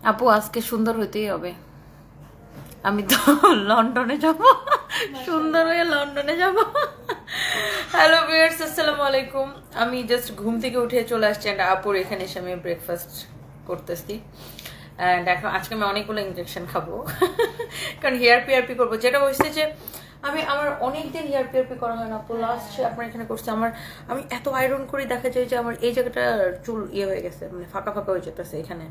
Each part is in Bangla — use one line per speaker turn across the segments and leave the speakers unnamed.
আপু আজকে সুন্দর হইতেই হবে, আমি তো লন্ডনে যাব, সুন্দর হয়ে লন্ডনে যাব। হ্যালো ভিউয়ার্স, আসসালামু আলাইকুম। আমি জাস্ট ঘুম থেকে উঠে চলে আসছি এন্ড আপুর এখানে এসে আমি ব্রেকফাস্ট করতেছি। এন্ড এখন আজকে আমি অনেকগুলো ইনজেকশন খাবো কারণ হেয়ার পিআরপি করবো। যেটা হচ্ছে যে আমার অনেকদিন হেয়ার পিআরপি করা হয় না আপু, লাস্ট আপনার এখানে করছি। আমি এত আয়রন করে দেখা যায় যে আমার এই জায়গাটা চুল হয়ে গেছে, মানে ফাঁকা ফাঁকা হয়ে যেতেছে এখানে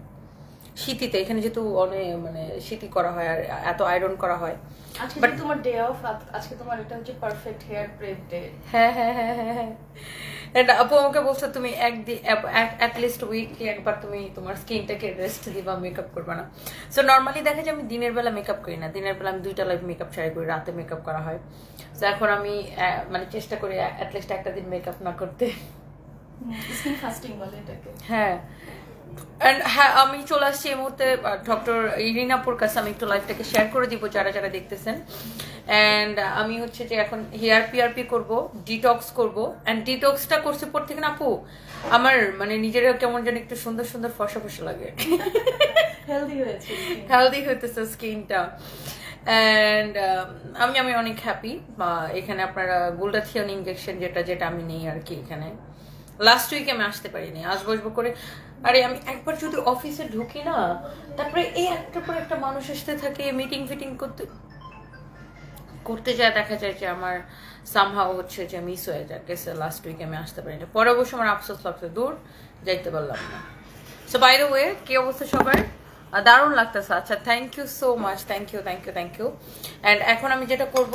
শীতিতে, এখানে যেহেতু অনেক মানে শীতি করা হয় আর এত আয়রন করা হয়।
বাট তোমার ডে অফ, আজকে তোমার এটা হচ্ছে পারফেক্ট হেয়ার প্রেপ ডে।
হ্যাঁ হ্যাঁ হ্যাঁ হ্যাঁ হ্যাঁ। এটা আপু আমাকে বলছে তুমি অ্যাটলিস্ট উইকলি একবার তুমি তোমার স্কিনটাকে রেস্ট দিবা, মেকআপ করবে না। সো নর্মালি দেখা যায় আমি দিনের বেলা মেকআপ করি না, দিনের বেলা আমি 2টা লাইভ মেকআপ ট্রাই করি, রাতে মেকআপ করা হয়। সো এখন আমি মানে চেষ্টা করি অ্যাটলিস্ট একটা দিন মেকআপ না করতে।
স্কিন ফাস্টিং বলে এটাকে।
হ্যাঁ হ্যাঁ, আমি চলে আসছি এই মুহূর্তে ডক্টর ইরিনাপুর কাছে। আমি একটু লাইভটাকে শেয়ার করে দিব যারা যারা দেখতেছেন। অ্যান্ড আমি হচ্ছে যে এখন হেয়ার পিআরপি করব, ডিটক্স করব। অ্যান্ড ডিটক্সটা করছি পর থেকে না আপু আমার মানে নিজেরা কেমন যেন একটু সুন্দর সুন্দর ফসা ফসা লাগে, হেলদি হইতেছে স্কিনটা। অ্যান্ড আমি অনেক হ্যাপি। এখানে আপনারা গুলটাথিয়ন ইনজেকশন যেটা আমি নেই আর কি। এখানে লাস্ট উইকে আমি আসতে পারিনি, আসবো করে। আরে আমি একবার যদি অফিসে ঢুকি না, তারপরে এই একটার পর একটা মানুষ আসতে থাকে, মিটিং ফিটিং করতে যায়, দেখা যায় যে আমার সামহাও হচ্ছে যে মিস হয়ে গেছে। লাস্ট উইকে আমি আসতে পারিনি, পরে অবশ্য আমার আফসোস লাগছে, দূর যাইতে পারলাম না। সো বাই দ্য ওয়ে, কি অবস্থা সবার? দারুণ লাগতেছে। আচ্ছা, thank you so much, thank you thank you thank you. And এখন আমি যেটা করব,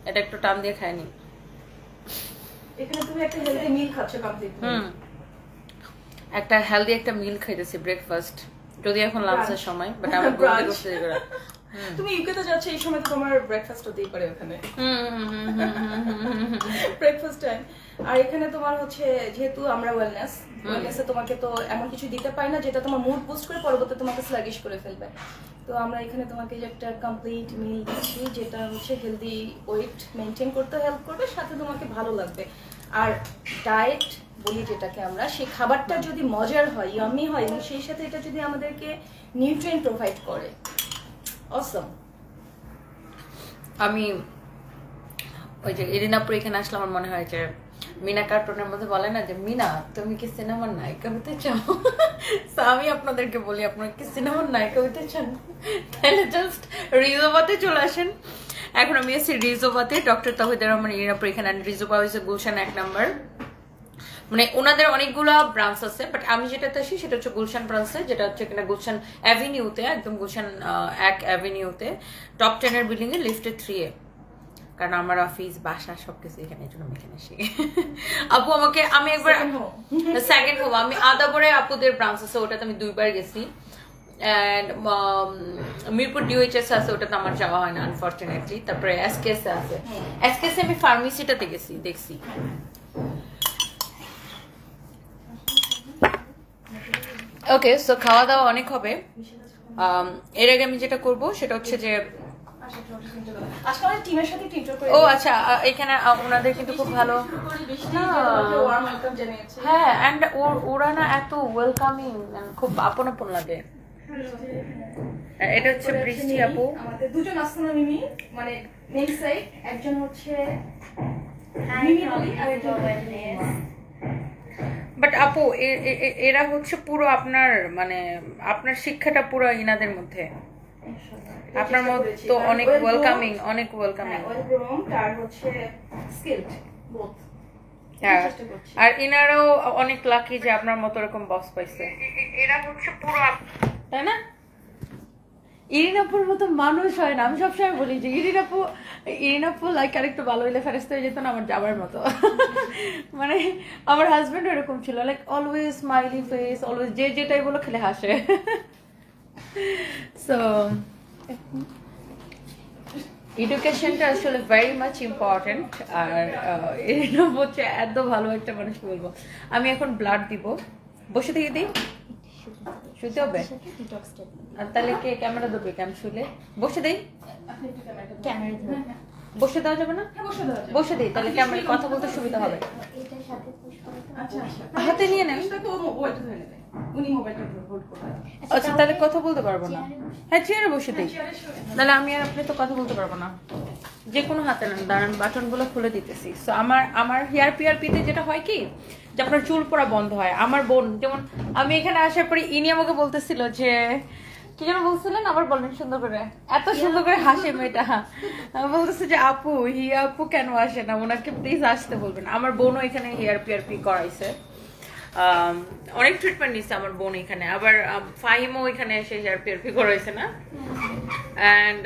এটা একটু টান দিয়ে খাই নি।
এখানে তুমি একটা হেলদি মিল খাচ্ছ কমপ্লিট।
একটা হেলদি একটা মিল খাইতেছি, ব্রেকফাস্ট, যদি এখন লাঞ্চের সময়, বাট আমি বলতে করতে যাই।
তুমি ইউকে তে যাচ্ছ, এই সময় তো তোমার ব্রেকফাস্ট হতেই পারে ওখানে, ব্রেকফাস্ট টাইম। আর এখানে তোমার হচ্ছে যেহেতু আমরা ওয়েলনেসে তোমাকে তো এমন কিছু দিতে পারি না যেটা তোমার মুড বুস্ট করে পরবর্তীতে তোমাকে স্লাগিশ করে ফেলবে। তো আমরা এখানে তোমাকে একটা কমপ্লিট মিল দিচ্ছি যেটা হচ্ছে হেলদি ওয়েট মেনটেন করতে হেল্প করবে, সাথে তোমাকে ভালো লাগবে। আর ডায়েট বলি যেটাকে আমরা, সেই খাবারটা যদি মজার হয়, ইয়ামি হয়, এবং সেই সাথে এটা যদি আমাদেরকে নিউট্রিয়েন্ট প্রোভাইড করে, অসম।
আমি ওই যে ইরিনাপুর এখানে আসলে আমার মনে হয় যে মিনা কার্টুনের মধ্যে বলে না যে মিনা তুমি কি সিনেমার নায়িকা হতে চাও? আমি আপনাদেরকে বলি, আপনারা কি সিনেমার নায়িকা হতে চান তাহলে জাস্ট রিজোবাতে চলে আসেন। এখন আমি আছি রিজোবাতে, ডক্টর তাহিদুর রহমান ইরিনাপুর এখানে। রিজোবা হয়েছে গুলশান 1 নম্বর, মানে ওনাদের অনেকগুলো ব্রাঞ্চ আছে, বাট আমি যেটাতে আসি সেটা হচ্ছে গুলশান ব্রাঞ্চে, যেটা হচ্ছে কিনা গুলশান অ্যাভিনিউতে, একদম গুলশান 1 অ্যাভিনিউতে, টপ 10 এর বিল্ডিং এ, লিফটে 3 এ। কারণ আমার অফিস বাসা সবকিছু এখানে, এই জন্য আমি এখানে আসি। আপু আমাকে, আমি একবার সেকেন্ড হোম, আমি আদাবরে আপুদের ব্রাঞ্চ আছে, ওটাতে আমি 2 বার গেছি। অ্যান্ড মিরপুর ডিওএইচএস আছে, ওটাতে আমার যাওয়া হয় না আনফরচুনেটলি। তারপরে এসকেএস আছে, এসকেএস আমি ফার্মেসিটাতে গেছি, দেখছি। ওকে, সো খাওয়া দাওয়া অনেক হবে। এর আগে আমি যেটা করব সেটা হচ্ছে যে ও আচ্ছা, এখানে ওনাদের কিন্তু খুব ভালো, হ্যাঁ, অ্যান্ড ওরা না এত ওয়েলকামিং, খুব আপন আপন লাগে। এটা হচ্ছে বৃষ্টি আপু,
আমাদের দুজন আসছে না মিমি, মানে নেক্সট সাইড একজন হচ্ছে মিমি বলি আর একজন
বাট আপু এরা হচ্ছে পুরো আপনার মানে আপনার শিক্ষাটা পুরো ইনাদের মধ্যে, আপনার মধ্যে তো অনেক ওয়েলকামিং, অনেক ওয়েলকামিং।
আর হচ্ছে স্কিলড বোথ।
আর ইনারাও অনেক লাকি যে আপনার মতো এরকম বস পাইছে। এরা হচ্ছে পুরো, তাই না? ইরিনাপুর মতো মানুষ হয় না। আমি সবসময় বলি যে ইরিনাপু লাইক আরেকটু ভালো হইলে ফেরেস্তা হয়ে যেত না আমার যাবার মতো। মানে আমার হাজবেন্ড এরকম ছিল, like always smiley face, always যে যেটাই বলো খেলে হাসে। সো এডুকেশনটা আসলে ভেরি মাচ ইম্পর্টেন্ট। আর ইরিনাপু হচ্ছে এত ভালো একটা মানুষ, বলবো। আমি এখন ব্লাড দিব, বসে থেকে দিই, শুতে হবে। তাহলে কে ক্যামেরা দেবে? কেন শুলে বসে দেই, বসে দেওয়া যাবে না? বসে দিই, তাহলে ক্যামেরা কথা বলতে সুবিধা হবে। হাতে নিয়ে নেন,
উনি মোবাইলটা হোল্ড করবেন।
আচ্ছা তাহলে কথা বলতে পারবো না। হ্যাঁ চেয়ারে বসে দিই, তাহলে আমি আর আপনি তো কথা বলতে পারবো না। যে কোনো হাতে নেন, দাঁড়ান বাটনগুলো খুলে দিতেছি। সো আমার হেয়ার পিআরপিতে যেটা হয় কি যে আপনার চুল পড়া বন্ধ হয়। আমার বোন যেমন, আমি এখানে আসার পরে ইনি আমাকে বলতেছিল যে কি যেন বলছিলেন, আবার বলেন সুন্দর করে, এত সুন্দর করে হাসে মেয়েটা। বলতেছে যে আপু হিয়া আপু কেন আসে না, ওনাকে প্লিজ আসতে বলবেন। আমার বোনও এখানে হেয়ার পিআরপি করাইছে, অনেক ট্রিটমেন্ট নিচ্ছে আমার বোন এখানে। আবার ফাহিমও এখানে এসে হেয়ার পিআরপি করাইছে না। অ্যান্ড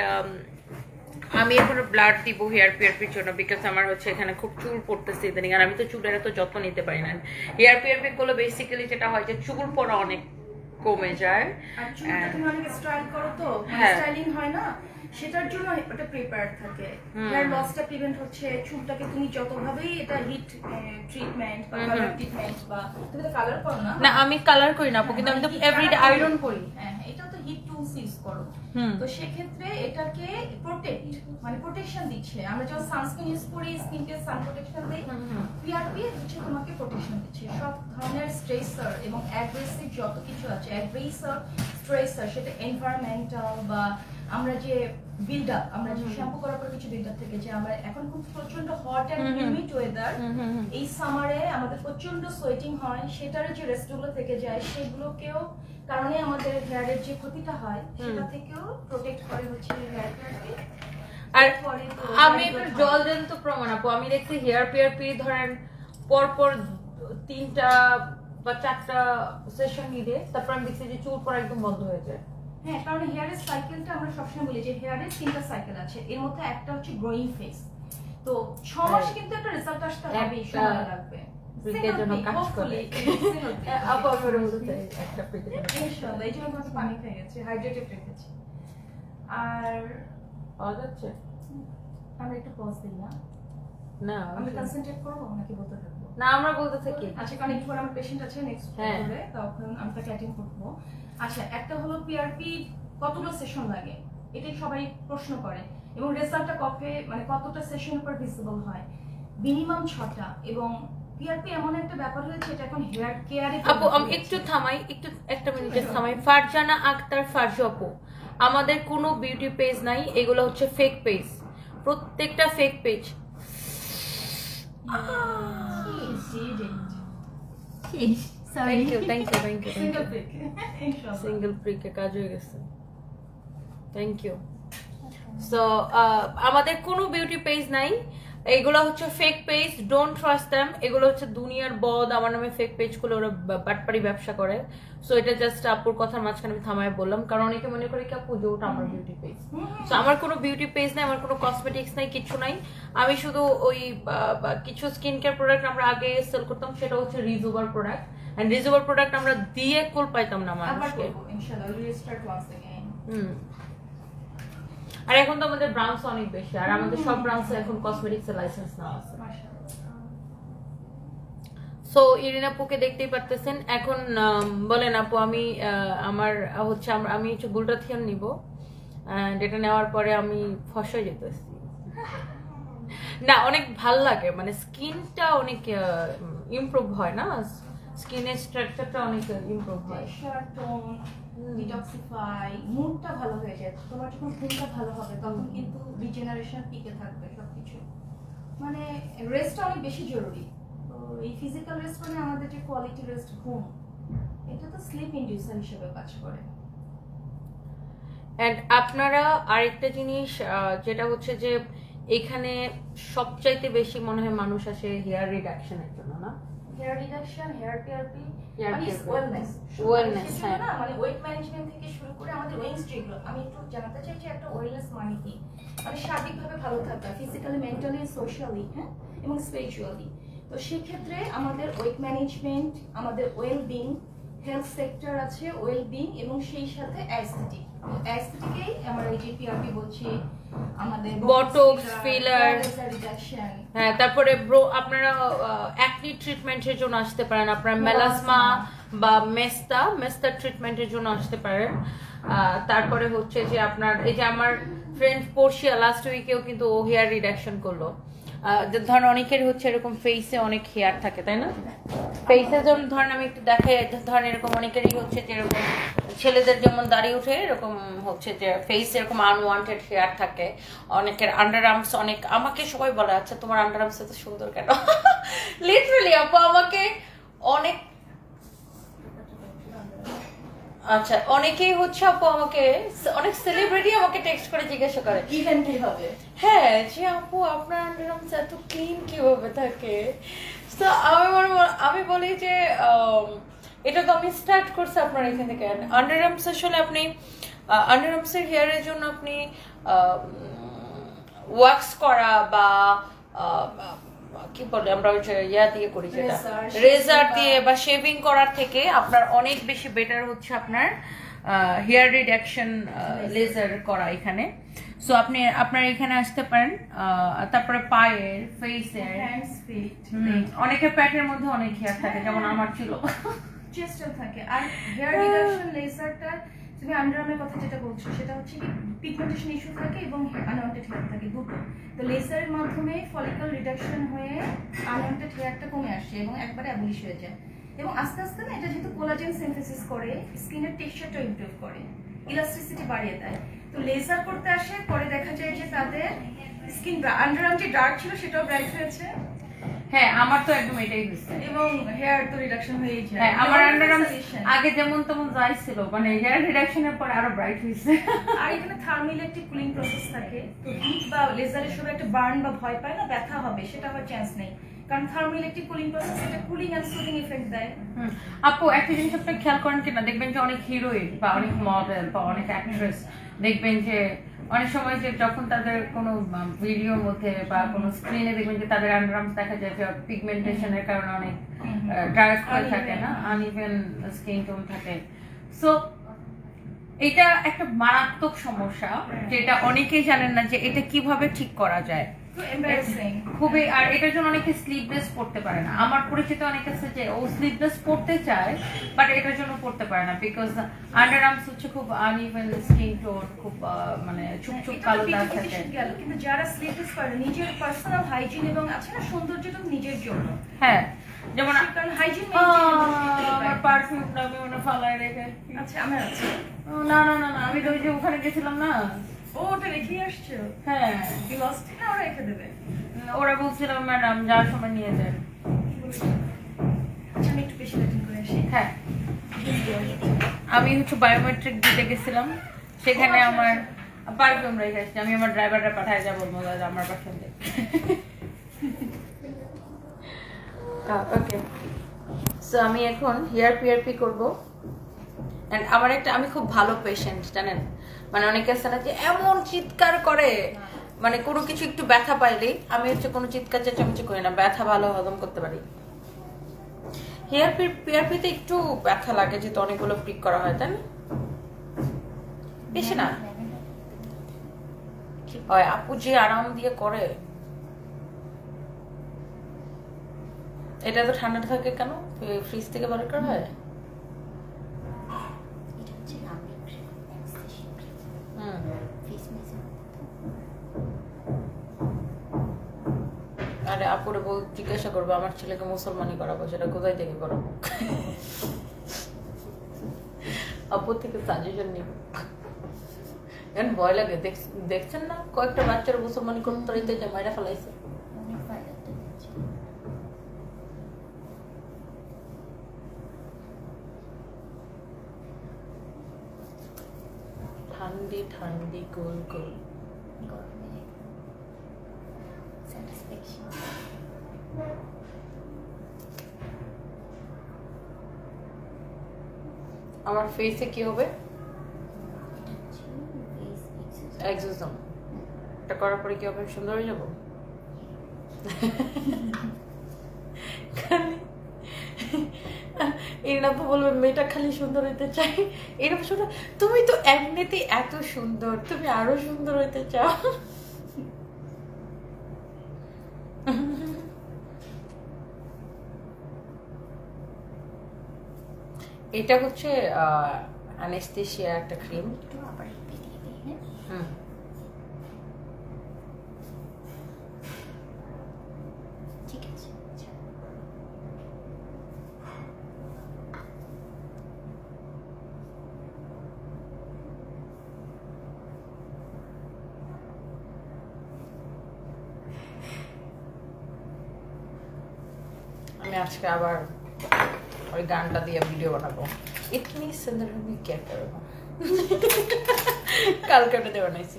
আমি এখন ব্লাড দিব হেয়ার পিআরপির জন্য, বিকজ আমার হচ্ছে এখানে খুব চুল পড়তেছে ইদানিং, আর আমি তো চুলের এত যত্ন নিতে পারি না। হেয়ার পিআরপি করলে বেসিক্যালি যেটা হয় যে চুল পড়া অনেক কমে যায়।
আর চুলটা তুমি অনেক স্টাইল করো তো, স্টাইলিং হয় না, সেটার জন্য এটা প্রিপেয়ার থাকে। হেয়ার লসটা প্রিভেন্ট হচ্ছে। চুলটাকে তুমি যতভাবেই এটা হিট ট্রিটমেন্ট বা কালার ট্রিটমেন্ট, বা তুমি তো কালার করো না?
না আমি কালার করি না, কিন্তু আমি তো এভরিডে আয়রন করি।
হ্যাঁ এটা তো হিট টুলস ইউজ করো, তো সেক্ষেত্রে এটাকে প্রোটেক্ট মানে প্রোটেকশন দিচ্ছে। আমরা যখন সানস্ক্রিন ইউজ করি, স্কিনকে সান প্রোটেকশন দেই, পিআরপি হচ্ছে তোমাকে প্রোটেকশন দিচ্ছে। সব ধরনের স্ট্রেসার এবং অ্যাগ্রেসিভ যত কিছু আছে, অ্যাগ্রেসিভ স্ট্রেসার, সেটা এনভায়রনমেন্টাল বা আমরা যে বিল্ড আপ, আমরা যে শ্যাম্পু করার পর কিছু বিল্ড আপ থেকে, যে আমরা এখন খুব প্রচন্ড হট এন্ড হিউমিড ওয়েদার, এই সামারে আমাদের প্রচন্ড সোয়েটিং হয়, সেটার যে রেস্টগুলো থেকে যায় সেগুলোকেও কারণে আমাদের হেয়ারের যে ক্ষতিটা হয় সেটা থেকেও প্রোটেক্ট করে হচ্ছে হেয়ার পিআরপি।
আর আমি একটু জল দেন তো প্রমাণ আপু, আমি দেখছি হেয়ার পিআরপি ধরেন পরপর 3টা বা 4টা সেশন নিলে তারপর আমি দেখছি যে চুল পড়া একদম বন্ধ হয়ে যায়।
হ্যাঁ, কারণ হেয়ারের সাইকেলটা আমরা সবসময় বলি যে হেয়ারের 3টা সাইকেল আছে, এর মধ্যে একটা হচ্ছে গ্রোয়িং ফেজ। তো 6 মাস কিন্তু একটা রেজাল্ট আসতে হবে, সময় লাগবে।
ব্রিকের জন্য কাজ করে আপু আমার মধ্যে একটা ব্রিকের জন্য
ইনশাআল্লাহ। এই জন্য আমি পানি খেয়ে গেছি, হাইড্রেটেড রেখেছি। আর
পাওয়া যাচ্ছে
আমরা একটু পজ দিই না?
না
আমি কনসেন্ট্রেট করব নাকি বলতে থাকবো?
না আমরা বলতে থাকি।
আচ্ছা, কারণ একটু পরে আমার পেশেন্ট আছে নেক্সট ফ্লোরে, তখন আমি তাকে অ্যাটেন্ড করব। আচ্ছা, একটা হলো পিআরপি কতগুলো সেশন লাগে, এটাই সবাই প্রশ্ন করে, এবং রেজাল্টটা কতটা সেশন পর ভিজিবল হয়। মিনিমাম 6টা। এবং পিআরপি এমন একটা ব্যাপার হয়েছে এটা এখন হেয়ার কেয়ারে।
আপু আমি একটু থামাই, একটু একটা মিনিটের থামাই। ফারজানা আক্তার ফারজু আপু, আমাদের কোনো বিউটি পেজ নাই, এগুলো হচ্ছে ফেক পেজ, প্রত্যেকটা fake page. Thank you thank you thank you single প্রিকে কাজ হয়ে গেছে, থ্যাংক ইউ। সো আমাদের কোনো বিউটি পেজ নাই, এগুলো হচ্ছে fake page, don't trust them. এগুলো হচ্ছে দুনিয়ার বদ আমার নামে ফেক পেজ খুলে ওরা বাটপারি ব্যবসা করে। সো এটা জাস্ট আপুর কথার মাঝখানে আমি থামায় বললাম, কারণ অনেকে মনে করে কি আপু যে ওটা আমার বিউটি পেজ। সো আমার কোনো বিউটি পেজ নাই, আমার কোনো কসমেটিক্স নাই, কিছু নাই। আমি শুধু ওই কিছু স্কিন কেয়ার প্রোডাক্ট আমরা আগে সেল করতাম, সেটা হচ্ছে রিজুভার প্রোডাক্ট, এন্ড রিজুভার প্রোডাক্ট আমরা দিয়ে কুল পাইতাম না মানুষকে।
ইনশাআল্লাহ উইল রিস্টার্ট ওয়ান্স अगेन।
আর এখন তো আমাদের ব্রাঞ্চ অনেক বেশি, আর আমাদের সব ব্রাঞ্চে এখন কসমেটিক্স এর লাইসেন্স নেওয়া আছে। সো ইরিনা আপুকে দেখতেই পারতেছেন। এখন বলেন আপু, আমি আমার হচ্ছে আমি হচ্ছে গ্লুটাথিয়ন নিব, যেটা নেওয়ার পরে আমি ফসা যেতেছি না, অনেক ভাল লাগে, মানে স্কিনটা অনেক ইমপ্রুভ হয় না, স্কিনের স্ট্রাকচারটা অনেক ইমপ্রুভ হয়,
টোন ডিটক্সিফাই, মুডটা ভালো হয়ে যায়। তোমার যখন ঘুমটা ভালো হবে তখন কিন্তু রিজেনারেশন পিকে থাকবে সবকিছু, মানে রেস্টটা অনেক বেশি জরুরি। তো এই ফিজিক্যাল রেস্ট মানে আমাদের যে কোয়ালিটি রেস্ট, ঘুম, এটা তো স্লিপ ইনডিউসার হিসেবে কাজ করে।
এন্ড আপনারা আরেকটা জিনিস যেটা হচ্ছে যে এখানে সবচাইতে বেশি মনে হয় মানুষ আসে হেয়ার রিডাকশনের জন্য, না?
হেয়ার রিডাকশন, হেয়ার পিআরপি, মানে
ওয়েলনেস,
হ্যাঁ, না মানে ওয়েট ম্যানেজমেন্ট থেকে শুরু করে আমাদের ওয়েং স্ট্রিকগুলো। আমি একটু জানাতে চাই যে একটা ওয়েলনেস মানে কি, মানে শারীরিকভাবে ভালো থাকা, ফিজিক্যালি, মেন্টালি, সোশ্যালি, হ্যাঁ, এবং স্পিরিচুয়ালি। তো সেক্ষেত্রে আমাদের ওয়েট ম্যানেজমেন্ট, আমাদের ওয়েলবিং, হেলথ সেক্টর আছে, ওয়েলবিং, এবং সেই সাথে অ্যাস্থেটিক। অ্যাস্থেটিকেই আমরা এই যে পিআরপি বলছি, আমাদের
বটক্স, ফিলার,
রিডাকশন,
হ্যাঁ, তারপরে আপনারা অ্যাকনি ট্রিটমেন্টের জন্য আসতে পারেন, আপনারা মেলাসমা বা মেস্তা ট্রিটমেন্টের জন্য আসতে পারেন। তারপরে হচ্ছে যে আপনার এই যে আমার ফ্রেন্ড পর্শিয়া লাস্ট উইকেও কিন্তু ও হেয়ার রিডাকশন করলো। ধরেন অনেকের হচ্ছে এরকম ফেসে অনেক হেয়ার থাকে, তাই না? ফেসে যেমন ধরেন আমি একটু দেখাই, ধরেন এরকম অনেকেরই হচ্ছে যেরকম ছেলেদের যেমন দাড়ি উঠে এরকম হচ্ছে যে ফেস এরকম আনওয়ান্টেড হেয়ার থাকে, অনেকের আন্ডার আর্মস অনেক, আমাকে সবাই বলে আচ্ছা তোমার আন্ডার আর্মস এত সুন্দর কেন, লিটারালি আপু আমাকে অনেক, আচ্ছা অনেকেই হচ্ছে আপু আমাকে অনেক সেলিব্রিটি আমাকে টেক্সট করে জিজ্ঞাসা করে
ইভেন কি হবে,
হ্যাঁ যে আপু আপনার আন্ডার আর্মস এত ক্লিন কিভাবে থাকে। তো আমি বলি যে এটা তো আমি স্টার্ট করছি আপনার এখান থেকে। আন্ডার আর্মস আসলে আপনি আন্ডার আর্মসের হেয়ারের জন্য আপনি ওয়াক্স করা বা কি বলে আমরা ওই যে ইয়া দিয়ে করি যেটা রেজার দিয়ে বা শেভিং করার থেকে আপনার অনেক বেশি বেটার হচ্ছে আপনার হেয়ার রিডাকশন লেজার করা এখানে। সো আপনি আপনার এখানে আসতে পারেন। তারপরে পায়ের, ফেসের, অনেকের প্যাটের মধ্যে অনেক হেয়ার থাকে, যেমন আমার ছিল,
চেস্টও থাকে। আর হেয়ার রিডাকশন লেজারটা তুমি আন্ডারআর্মের কথা যেটা বলছো সেটা হচ্ছে কি পিগমেন্টেশন ইস্যু থাকে এবং আনওয়ান্টেড হেয়ার থাকে দুটো। তো লেজারের মাধ্যমে ফলিকল রিডাকশন হয়ে আনওয়ান্টেড হেয়ারটা কমে আসে এবং একবারে অ্যাবলিশ হয়ে যায়। এবং আস্তে আস্তে না এটা যেহেতু কোলাজেন সিনথেসিস করে স্কিনের টেক্সচারটা ইমপ্রুভ করে, ইলাস্টিসিটি বাড়িয়ে দেয়। তো লেজার করতে আসে, পরে দেখা যায় যে তাদের স্কিন আন্ডারআর্ম যে ডার্ক ছিল সেটাও ব্রাইট হয়েছে।
হ্যাঁ আমার তো একদম এটাই হচ্ছে,
এবং হেয়ার তো রিডাকশন হয়ে যায়।
হ্যাঁ আমার আন্ডারআর্ম আগে যেমন তেমন যাই ছিল, মানে হেয়ার রিডাকশনের পরে আরো ব্রাইট হয়েছে।
আর এখানে থার্মোইলেকট্রিক কুলিং প্রসেস থাকে, তো হিট বা লেজারের সময় একটা বার্ন বা ভয় পায় না, ব্যথা হবে সেটা হওয়ার চান্স নেই, কারণ থার্মোইলেকট্রিক কুলিং প্রসেস এটা কুলিং এন্ড সুদিং ইফেক্ট দেয়।
আপু একটা জিনিস আপনি খেয়াল করেন কিনা, দেখবেন যে অনেক হিরোইন বা অনেক মডেল বা অনেক অ্যাক্ট্রেস দেখবেন যে অনেক সময় যে যখন তাদের কোনো ভিডিওর মধ্যে বা কোনো স্ক্রিনে দেখবেন যে তাদের আন্ডারআর্মস দেখা যায় যে পিগমেন্টেশনের কারণে অনেক ডার্ক হয়ে থাকে না, আনইভেন স্কিন টোন থাকে। সো এটা একটা মারাত্মক সমস্যা যেটা অনেকেই জানেন না যে এটা কিভাবে ঠিক করা যায়, খুবই। আর এটার জন্য অনেকে স্লিভলেস পড়তে পারে না। আমার পরিচিত অনেকে আছে যে ও স্লিভলেস পড়তে চায় বাট এটার জন্য পড়তে পারে না, বিকজ আন্ডারআর্মস হচ্ছে খুব আনইভেন স্কিন টোন, খুব মানে ছুকছুক কালো দাগ থাকে।
কিন্তু যারা স্লিভলেস করে নিজের পার্সোনাল হাইজিন এবং আছে না সৌন্দর্যটা নিজের জন্য,
হ্যাঁ যেমন
কারণ হাইজিন
আমার পারফিউমটা আমি ওটা ফালায় রেখে,
আচ্ছা আমার আছে,
না না না না আমি তো ওই যে ওখানে গেছিলাম না,
ওটা রেখে আসছো,
হ্যাঁ
লস্ট না ওরা রেখে দেবে,
ওরা বলছিলাম ম্যাডাম যাওয়ার সময় নিয়ে যান।
আচ্ছা আমি একটু বেশি লাইটিং করে আসি।
হ্যাঁ আমি হচ্ছে বায়োমেট্রিক দিতে গেছিলাম, সেখানে আমার পারফিউম রেখে আসছি, আমি আমার ড্রাইভারটা পাঠায় যাবো দাদা আমার পছন্দের। ওকে সো আমি এখন হেয়ার পিআরপি করবো। এন্ড আমার একটা, আমি খুব ভালো পেশেন্ট জানেন, মানে অনেকে আছে না যে এমন চিৎকার করে, মানে কোনো কিছু একটু ব্যথা পাইলেই, আমি হচ্ছে কোনো চিৎকার চেঁচামেচি করি না, ব্যথা ভালো হজম করতে পারি। হেয়ার পিআরপিতে একটু ব্যথা লাগে যেহেতু অনেকগুলো প্রিক করা হয়, তাই না? বেশি না হয়, আপু যে আরাম দিয়ে করে। এটা তো ঠান্ডা থাকে কেন, ফ্রিজ থেকে বার করা হয়? আরে আপুরে জিজ্ঞাসা করবো আমার ছেলেকে মুসলমানি করাবো, সেটা কোথায় থেকে করাবো? আপুর থেকে সাজেশন নিব, এখন ভয় লাগে। দেখছেন না কয়েকটা বাচ্চারা মুসলমানি করতে যে মাইরা ফেলাইছে। ঠান্ডি ঠান্ডি গোল গোল আমার ফেসে কি হবে? এক্সোসোম এটা করার পরে কি হবে? সুন্দর হয়ে যাবো? এরকম বলবে মেয়েটা খালি সুন্দর হইতে চাই, এরকম সুন্দর। তুমি তো এমনিতেই এত সুন্দর, তুমি আরো সুন্দর হইতে চাও। এটা হচ্ছে অ্যানেস্থেসিয়া একটা ক্রিম। আজকে আবার ওই গানটা দিয়ে ভিডিও বানাবো। ইতনি সুন্দর আমি কে করবো, কালকে ওটা দিয়ে বানাইছি।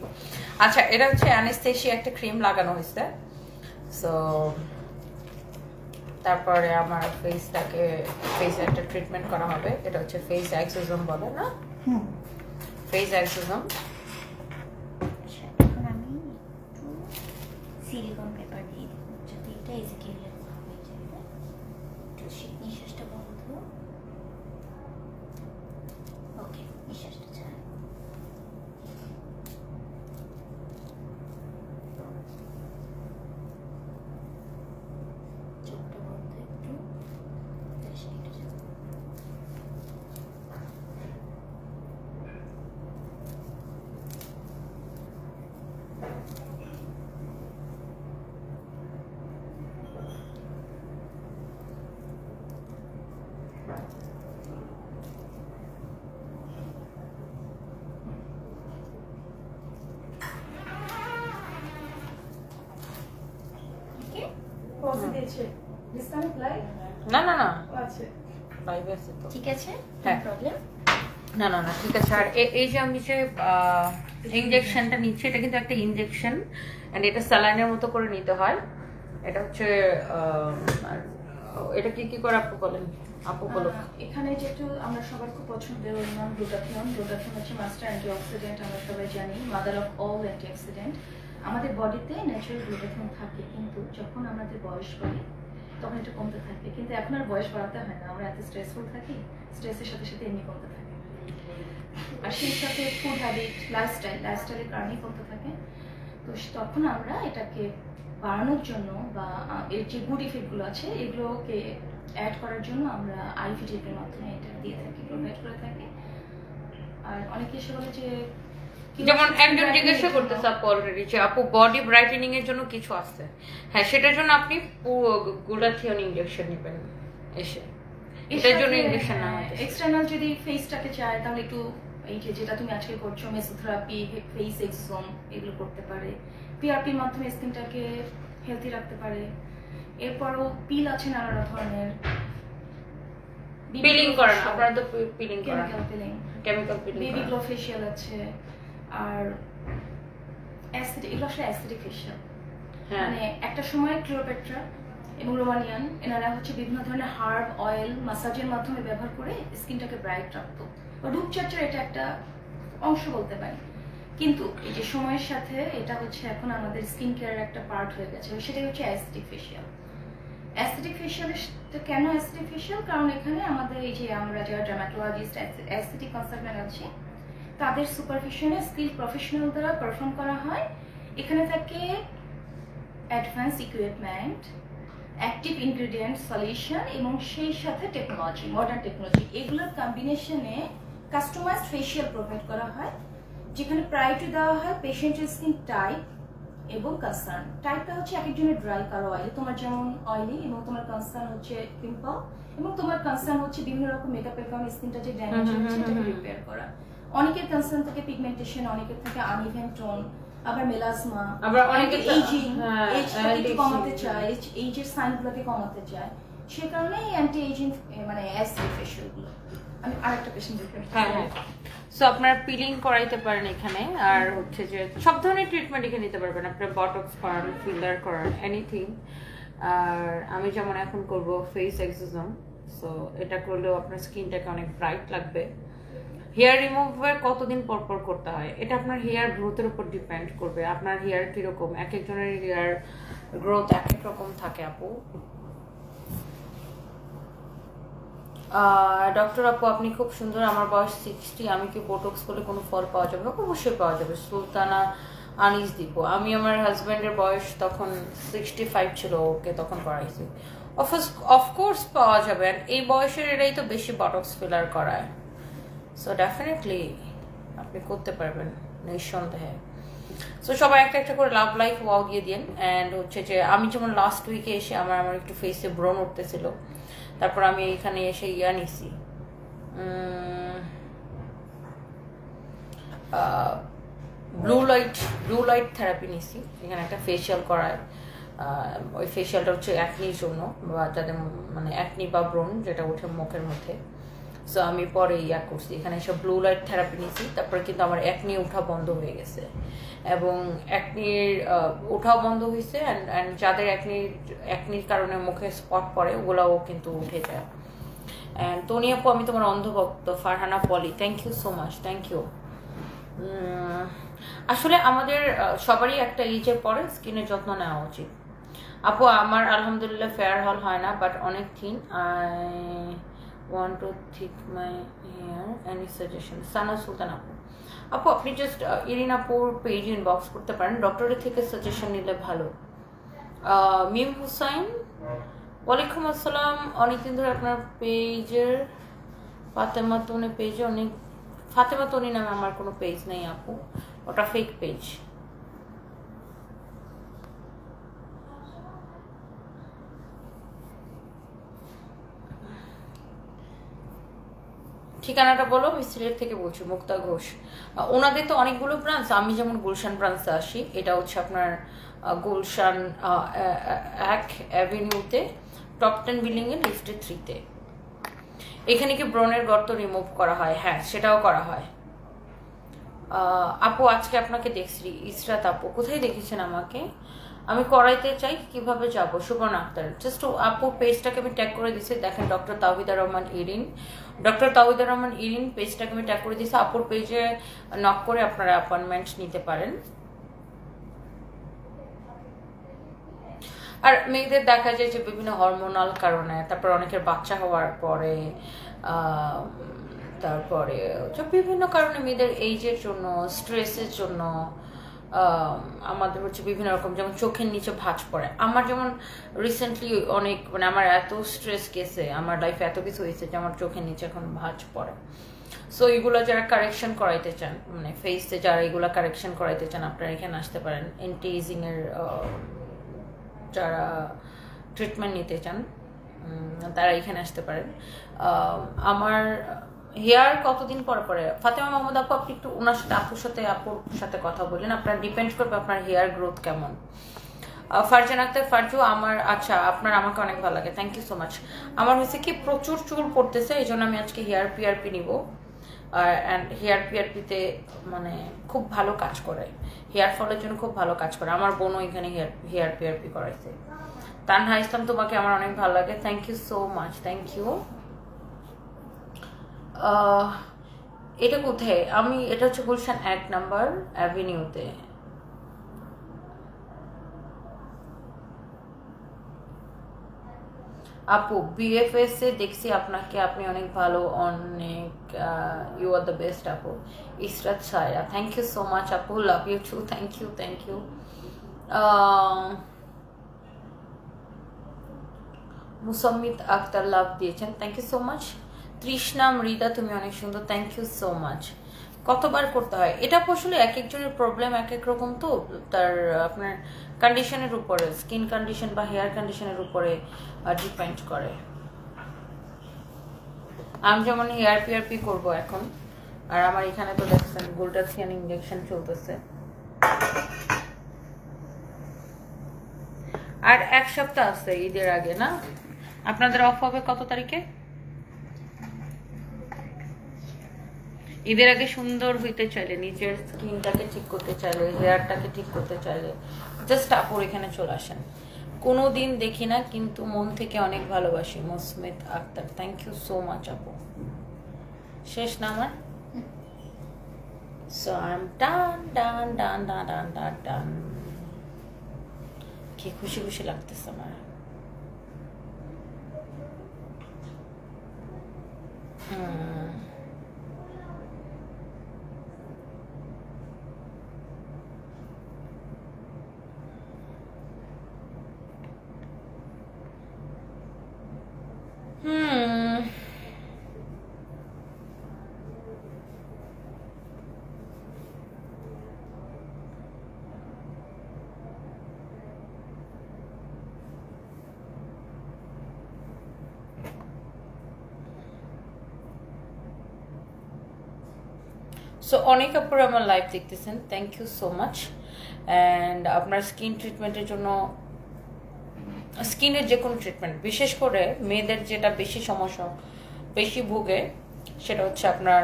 আচ্ছা, এটা হচ্ছে অ্যানেস্থেশিয়া একটা ক্রিম লাগানো হয়েছে। সো তারপরে আমার ফেসে একটা ট্রিটমেন্ট করা হবে। এটা হচ্ছে ফেস এক্সোজম বলে না, ফেস এক্সোজম।
এখন আমি একটু সিলিকন পেপার দিয়ে দেবো যাতে এটা ইজিলি হয়ে যাবে। একটু নিঃশ্বাসটা বন্ধ। ওকে, নিঃশ্বাসটা ছাড়। চোখটা বন্ধ একটু।
না না না,
আচ্ছা
লাইভ আছে তো,
ঠিক আছে,
হ্যাঁ।
প্রবলেম।
না না না, ঠিক আছে। আর এই যে আমি যে ইনজেকশনটা নিচ্ছি, এটা কিন্তু একটা ইনজেকশন, এন্ড এটা স্যালাইনের মতো করে নিতে হয়। এটা হচ্ছে এটা কি কি করে আপু বলেন, আপু বলো।
এখানে যেটা আমরা সবার খুব পছন্দের ওর নাম গ্লুটাথিয়ন। গ্লুটাথিয়ন হচ্ছে মাস্টার অ্যান্টিঅক্সিডেন্ট, আমরা সবাই জানি, মাদার অফ অল অ্যান্টিঅক্সিডেন্ট। আমাদের বডিতে ন্যাচারাল গ্লুটাথিয়ন থাকে, কিন্তু যখন আমাদের বয়স বাড়ে তখন এটা কমতে থাকে। কিন্তু এখন আর বয়স বাড়াতে হয় না, আমরা এত স্ট্রেসফুল থাকি, স্ট্রেসের সাথে সাথে এমনি কমতে থাকে। আর সেই সাথে ফুড হ্যাবিট, লাইফস্টাইলের কারণেই কমতে থাকে। তো তখন আমরা এটাকে বাড়ানোর জন্য বা এর যে গুড ইফেক্টগুলো আছে এগুলোকে অ্যাড করার জন্য আমরা আইভি ড্রিপের মাধ্যমে এটা দিয়ে থাকি, প্রোভাইড করে থাকি। আর অনেকে এসে বলে যে
যেমন একজন জিজ্ঞাসা করতেছে আপু অলরেডি যে আপু বডি ব্রাইটেনিং এর জন্য কিছু আছে, হ্যাঁ সেটার জন্য আপনি গ্লুটাথিয়ন ইনজেকশন নেবেন এসে, এটার জন্য ইনজেকশন না।
এক্সটার্নাল যদি ফেসটাকে চায় তাহলে একটু এই যে যেটা তুমি আজকে করছো মেসোথেরাপি, ফেস এক্সোম, এগুলো করতে পারে। পিআরপির মাধ্যমে স্কিনটাকে হেলদি রাখতে পারে। এরপরও পিল আছে নানা ধরনের,
পিলিং করেন আপনারা তো, পিলিং করেন,
chemical peeling, baby glow facial আছে। আর অ্যাসিড, এগুলো আসলে অ্যাসিডিক ফেশিয়াল। মানে একটা সময় ক্লিওপেট্রা এবং রোমানিয়ান এনারা হচ্ছে বিভিন্ন ধরনের হার্ব অয়েল মাসাজের মাধ্যমে ব্যবহার করে স্কিনটাকে ব্রাইট রাখতো। রূপচর্চার এটা একটা অংশ বলতে পারি। কিন্তু এই যে সময়ের সাথে এটা হচ্ছে এখন আমাদের স্কিন কেয়ারের একটা পার্ট হয়ে গেছে, সেটাই হচ্ছে অ্যাসিডিক ফেশিয়াল। অ্যাসিডিক ফেশিয়াল কেন অ্যাসিডিক ফেশিয়াল? কারণ এখানে আমাদের এই যে আমরা যারা ডার্মাটোলজিস্ট, অ্যাসিডিক কনসালটেন্ট আছে, তাদের সুপারভিশনে স্কিল প্রফেশনাল দ্বারা পারফর্ম করা হয়। এখানে থাকে advance equipment, active ingredient, solution এবং সেই সাথে টেকনোলজি, মডার্ন টেকনোলজি, এগুলোর কম্বিনেশনে কাস্টমাইজড ফেশিয়াল প্রোভাইড করা হয়, যেখানে প্রায়োরিটি দেওয়া হয় পেশেন্টের স্কিন টাইপ এবং কনসার্ন। টাইপটা হচ্ছে এক একজনের ড্রাই, কারো অয়েলি, তোমার যেমন অয়েলি, এবং তোমার কনসার্ন হচ্ছে পিম্পল, এবং তোমার কনসার্ন হচ্ছে বিভিন্ন রকম মেকআপের কারণে স্কিনটা যে ড্যামেজ হচ্ছে এটাকে রিপেয়ার করা। অনেকের কনসার্ন থাকে পিগমেন্টেশন, অনেকের থাকে আনইভেন টোন, আবার মেলাসমা, আবার অনেকে এইজিং, এজটাকে কমাতে চায়, এইজের সাইনগুলোকে কমাতে চায়, সে কারণে অ্যান্টি এইজিং মানে অ্যাসিড ফেশিয়ালগুলো। আমি আরেকটা পেশেন্ট দেখে,
হ্যাঁ, সো আপনারা পিলিং করাইতে পারেন এখানে। আর হচ্ছে যে সব ধরনের ট্রিটমেন্ট এখানে নিতে পারবেন, আপনার বটক্স করান, ফিলার করান, এনিথিং। আর আমি যেমন এখন করব ফেস এক্সোজম, সো এটা করলেও আপনার স্কিনটাকে অনেক ব্রাইট লাগবে। হেয়ার রিমুভার কতদিন পর পর করতে হয় এটা আপনার হেয়ার গ্রোথের উপর ডিপেন্ড করবে। আপনার হেয়ার কিরকম, এক একজনের হেয়ার গ্রোথ এক এক রকম থাকে আপু। ডক্টর আপু আপনি খুব সুন্দর, আমার বয়স 60, আমি কি বোটক্স করলে কোনো ফল পাওয়া যাবে? অবশ্যই পাওয়া যাবে। সুলতানা আনিস দীপু, আমি আমার হাজব্যান্ডের বয়স তখন 65 ছিল, ওকে তখন করাইছি। অফকোর্স পাওয়া যাবে, এই বয়সের এরাই তো বেশি বটক্স ফিলার করায়। সো ডেফিনেটলি আপনি করতে পারবেন নিঃসন্দেহে। সো সবাই একটা একটা করে লাভ লাইফ ওয়াও দিয়ে দিন। অ্যান্ড হচ্ছে যে আমি যেমন লাস্ট উইকে এসে আমার একটু ফেসে ব্রণ উঠতেছিল, তারপর আমি এখানে এসে নিছি ব্লু লাইট থেরাপি নিছি, এখানে একটা ফেশিয়াল করায়। ওই ফেশিয়ালটা হচ্ছে অ্যাকনির জন্য, বা যাদের মানে অ্যাকনি বা ব্রণ যেটা ওঠে মুখের মধ্যে। সো আমি পরে করছি, এখানে এসে ব্লু লাইট থেরাপি নিয়েছি, তারপরে কিন্তু আমার অ্যাকনি ওঠা বন্ধ হয়ে গেছে, এবং অ্যাকনির ওঠাও বন্ধ হয়েছে, অ্যান্ড যাদের অ্যাকনির কারণে মুখে স্পট পড়ে ওগুলাও কিন্তু উঠে যায়। অ্যান্ড তনি আপু আমি তোমার অন্ধভক্ত। Farhana Poly, thank you so much, thank you. আসলে আমাদের সবারই একটা এইজের পরে স্কিনের যত্ন নেওয়া উচিত। আপু আমার আলহামদুলিল্লাহ ফেয়ার হল হয় না, বাট অনেক thin. I want to thick my hair, any suggestion? সানা সুলতান আপু, আপনি জাস্ট ইরিন আপুর পেজ ইনবক্স করতে পারেন, ডক্টরের থেকে সাজেশন নিলে ভালো। মিম হুসাইন, ওয়ালাইকুম আসসালাম। অনেকদিন ধরে আপনার পেজের ফাতেমা তনি পেজে অনেক, ফাতেমা তনি নামে আমার কোনো পেজ নেই আপু, ওটা ফেক পেজ। ঠিকানাটা বলো। আমি সিলেট থেকে বলছি, মুক্তা ঘোষ। ওনাদের তো অনেকগুলো ব্রাঞ্চ, আমি যেমন গুলশান ব্রাঞ্চে আসি, এটা হচ্ছে আপনার গুলশান 1 অ্যাভিনিউতে টপ 10 বিল্ডিংয়ে লিফটে 3-তে। এখানে কি ব্রণের গর্ত রিমুভ করা হয়? হ্যাঁ, সেটাও করা হয়। আপু আজকে আপনাকে দেখছি, ইসরাত আপু। কোথায় দেখেছেন আমাকে? আমি করাইতে চাই, কিভাবে যাব? সুবর্ণ আক্তার, জাস্ট আপু পেজটাকে আমি ট্যাগ করে দিচ্ছি, দেখেন ডক্টর তাওহিদা রহমান ইরিন, ডক্টর তাওহিদা রহমান ইরিন পেজটাকে আমি ট্যাগ করে দিচ্ছি। আপুর পেজে নক করে আপনারা অ্যাপয়েন্টমেন্ট নিতে পারেন। আর মেয়েদের দেখা যায় যে বিভিন্ন হরমোনাল কারণে, তারপর অনেকের বাচ্চা হওয়ার পরে, তারপরে বিভিন্ন কারণে মেয়েদের এইজের জন্য, স্ট্রেসের জন্য আমাদের হচ্ছে বিভিন্ন রকম, যেমন চোখের নিচে ভাঁজ পড়ে। আমার যেমন রিসেন্টলি অনেক, মানে আমার এত স্ট্রেস গেছে, আমার লাইফে এত কিছু হয়েছে যে আমার চোখের নিচে এখন ভাঁজ পড়ে। সো এইগুলো যারা কারেকশন করাইতে চান, মানে ফেসে যারা এগুলো কারেকশন করাইতে চান, আপনারা এখানে আসতে পারেন। এন্টি এজিং এর যারা ট্রিটমেন্ট নিতে চান তারা এখানে আসতে পারেন। আমার হেয়ার কতদিন পর পরে, ফাতেমা মাহমুদ আপু আপনি একটু ওনার সাথে, আপুর সাথে কথা বললেন, আপনার ডিপেন্ড করবে আপনার হেয়ার গ্রোথ কেমন। ফারজান আক্তার ফারজু, আমার আচ্ছা আপনার আমাকে অনেক ভালো লাগে, থ্যাংক ইউ সো মাচ। আমার হয়েছে কি প্রচুর চুল পড়তেছে, এই জন্য আমি আজকে হেয়ার পিআরপি নিব। অ্যান্ড হেয়ার পিআরপিতে মানে খুব ভালো কাজ করে, হেয়ার ফলের জন্য খুব ভালো কাজ করে। আমার বোনও এখানে হেয়ার পিআরপি করাইছে। তানহা ইসলাম, তোমাকে আমার অনেক ভালো লাগে, thank you so much, thank you. এটা কোথায়? এটা হচ্ছে গুলশান 1 নাম্বার অ্যাভিনিউতে। আপু বিএফএস এ দেখছি আপনাকে, আপনি অনেক ভালো, অনেক ইউ আর দ্য বেস্ট আপু। Israt Saira, thank you so much আপু, love you too, thank you, thank you. Musammat Akter love দিয়েছেন, thank you so much. Trishna Mridha, তুমি অনেক সুন্দর, থ্যাংক ইউ সো মাচ। কতবার করতে হয় এটা? আসলে এক একজনের প্রবলেম এক এক রকম, তো তার আপনার কন্ডিশনের উপরে, স্কিন কন্ডিশন বা হেয়ার কন্ডিশনের উপরে ডিপেন্ড করে। আমি যেমন হেয়ার পিআরপি করব এখন, আর আমার এখানে তো দেখছেন গোল্ডাসিয়ান ইনজেকশন চলতেছে। আর 1 সপ্তাহ আছে ঈদের আগে, না? আপনাদের অফ হবে কত তারিখে? ঈদের আগে সুন্দর হইতে চাইলে, নিজের স্কিনটাকে ঠিক করতে চাইলে, হেয়ারটাকে ঠিক করতে চাইলে জাস্ট আপুর এখানে চলে আসেন। কোনোদিন দেখি না কিন্তু মন থেকে অনেক ভালোবাসি। Musammat Akter, thank you so much আপু। শেষ না আমার? So I am done done done done done done done. কি খুশি খুশি লাগতেছে আমার। সো অনেক আপুরা আমার লাইভ দেখতেছেন, thank you so much. And আপনার স্কিন ট্রিটমেন্টের জন্য স্কিনের যে কোনো ট্রিটমেন্ট, বিশেষ করে মেয়েদের যেটা বেশি সমস্যা বেশি ভোগে সেটা হচ্ছে আপনার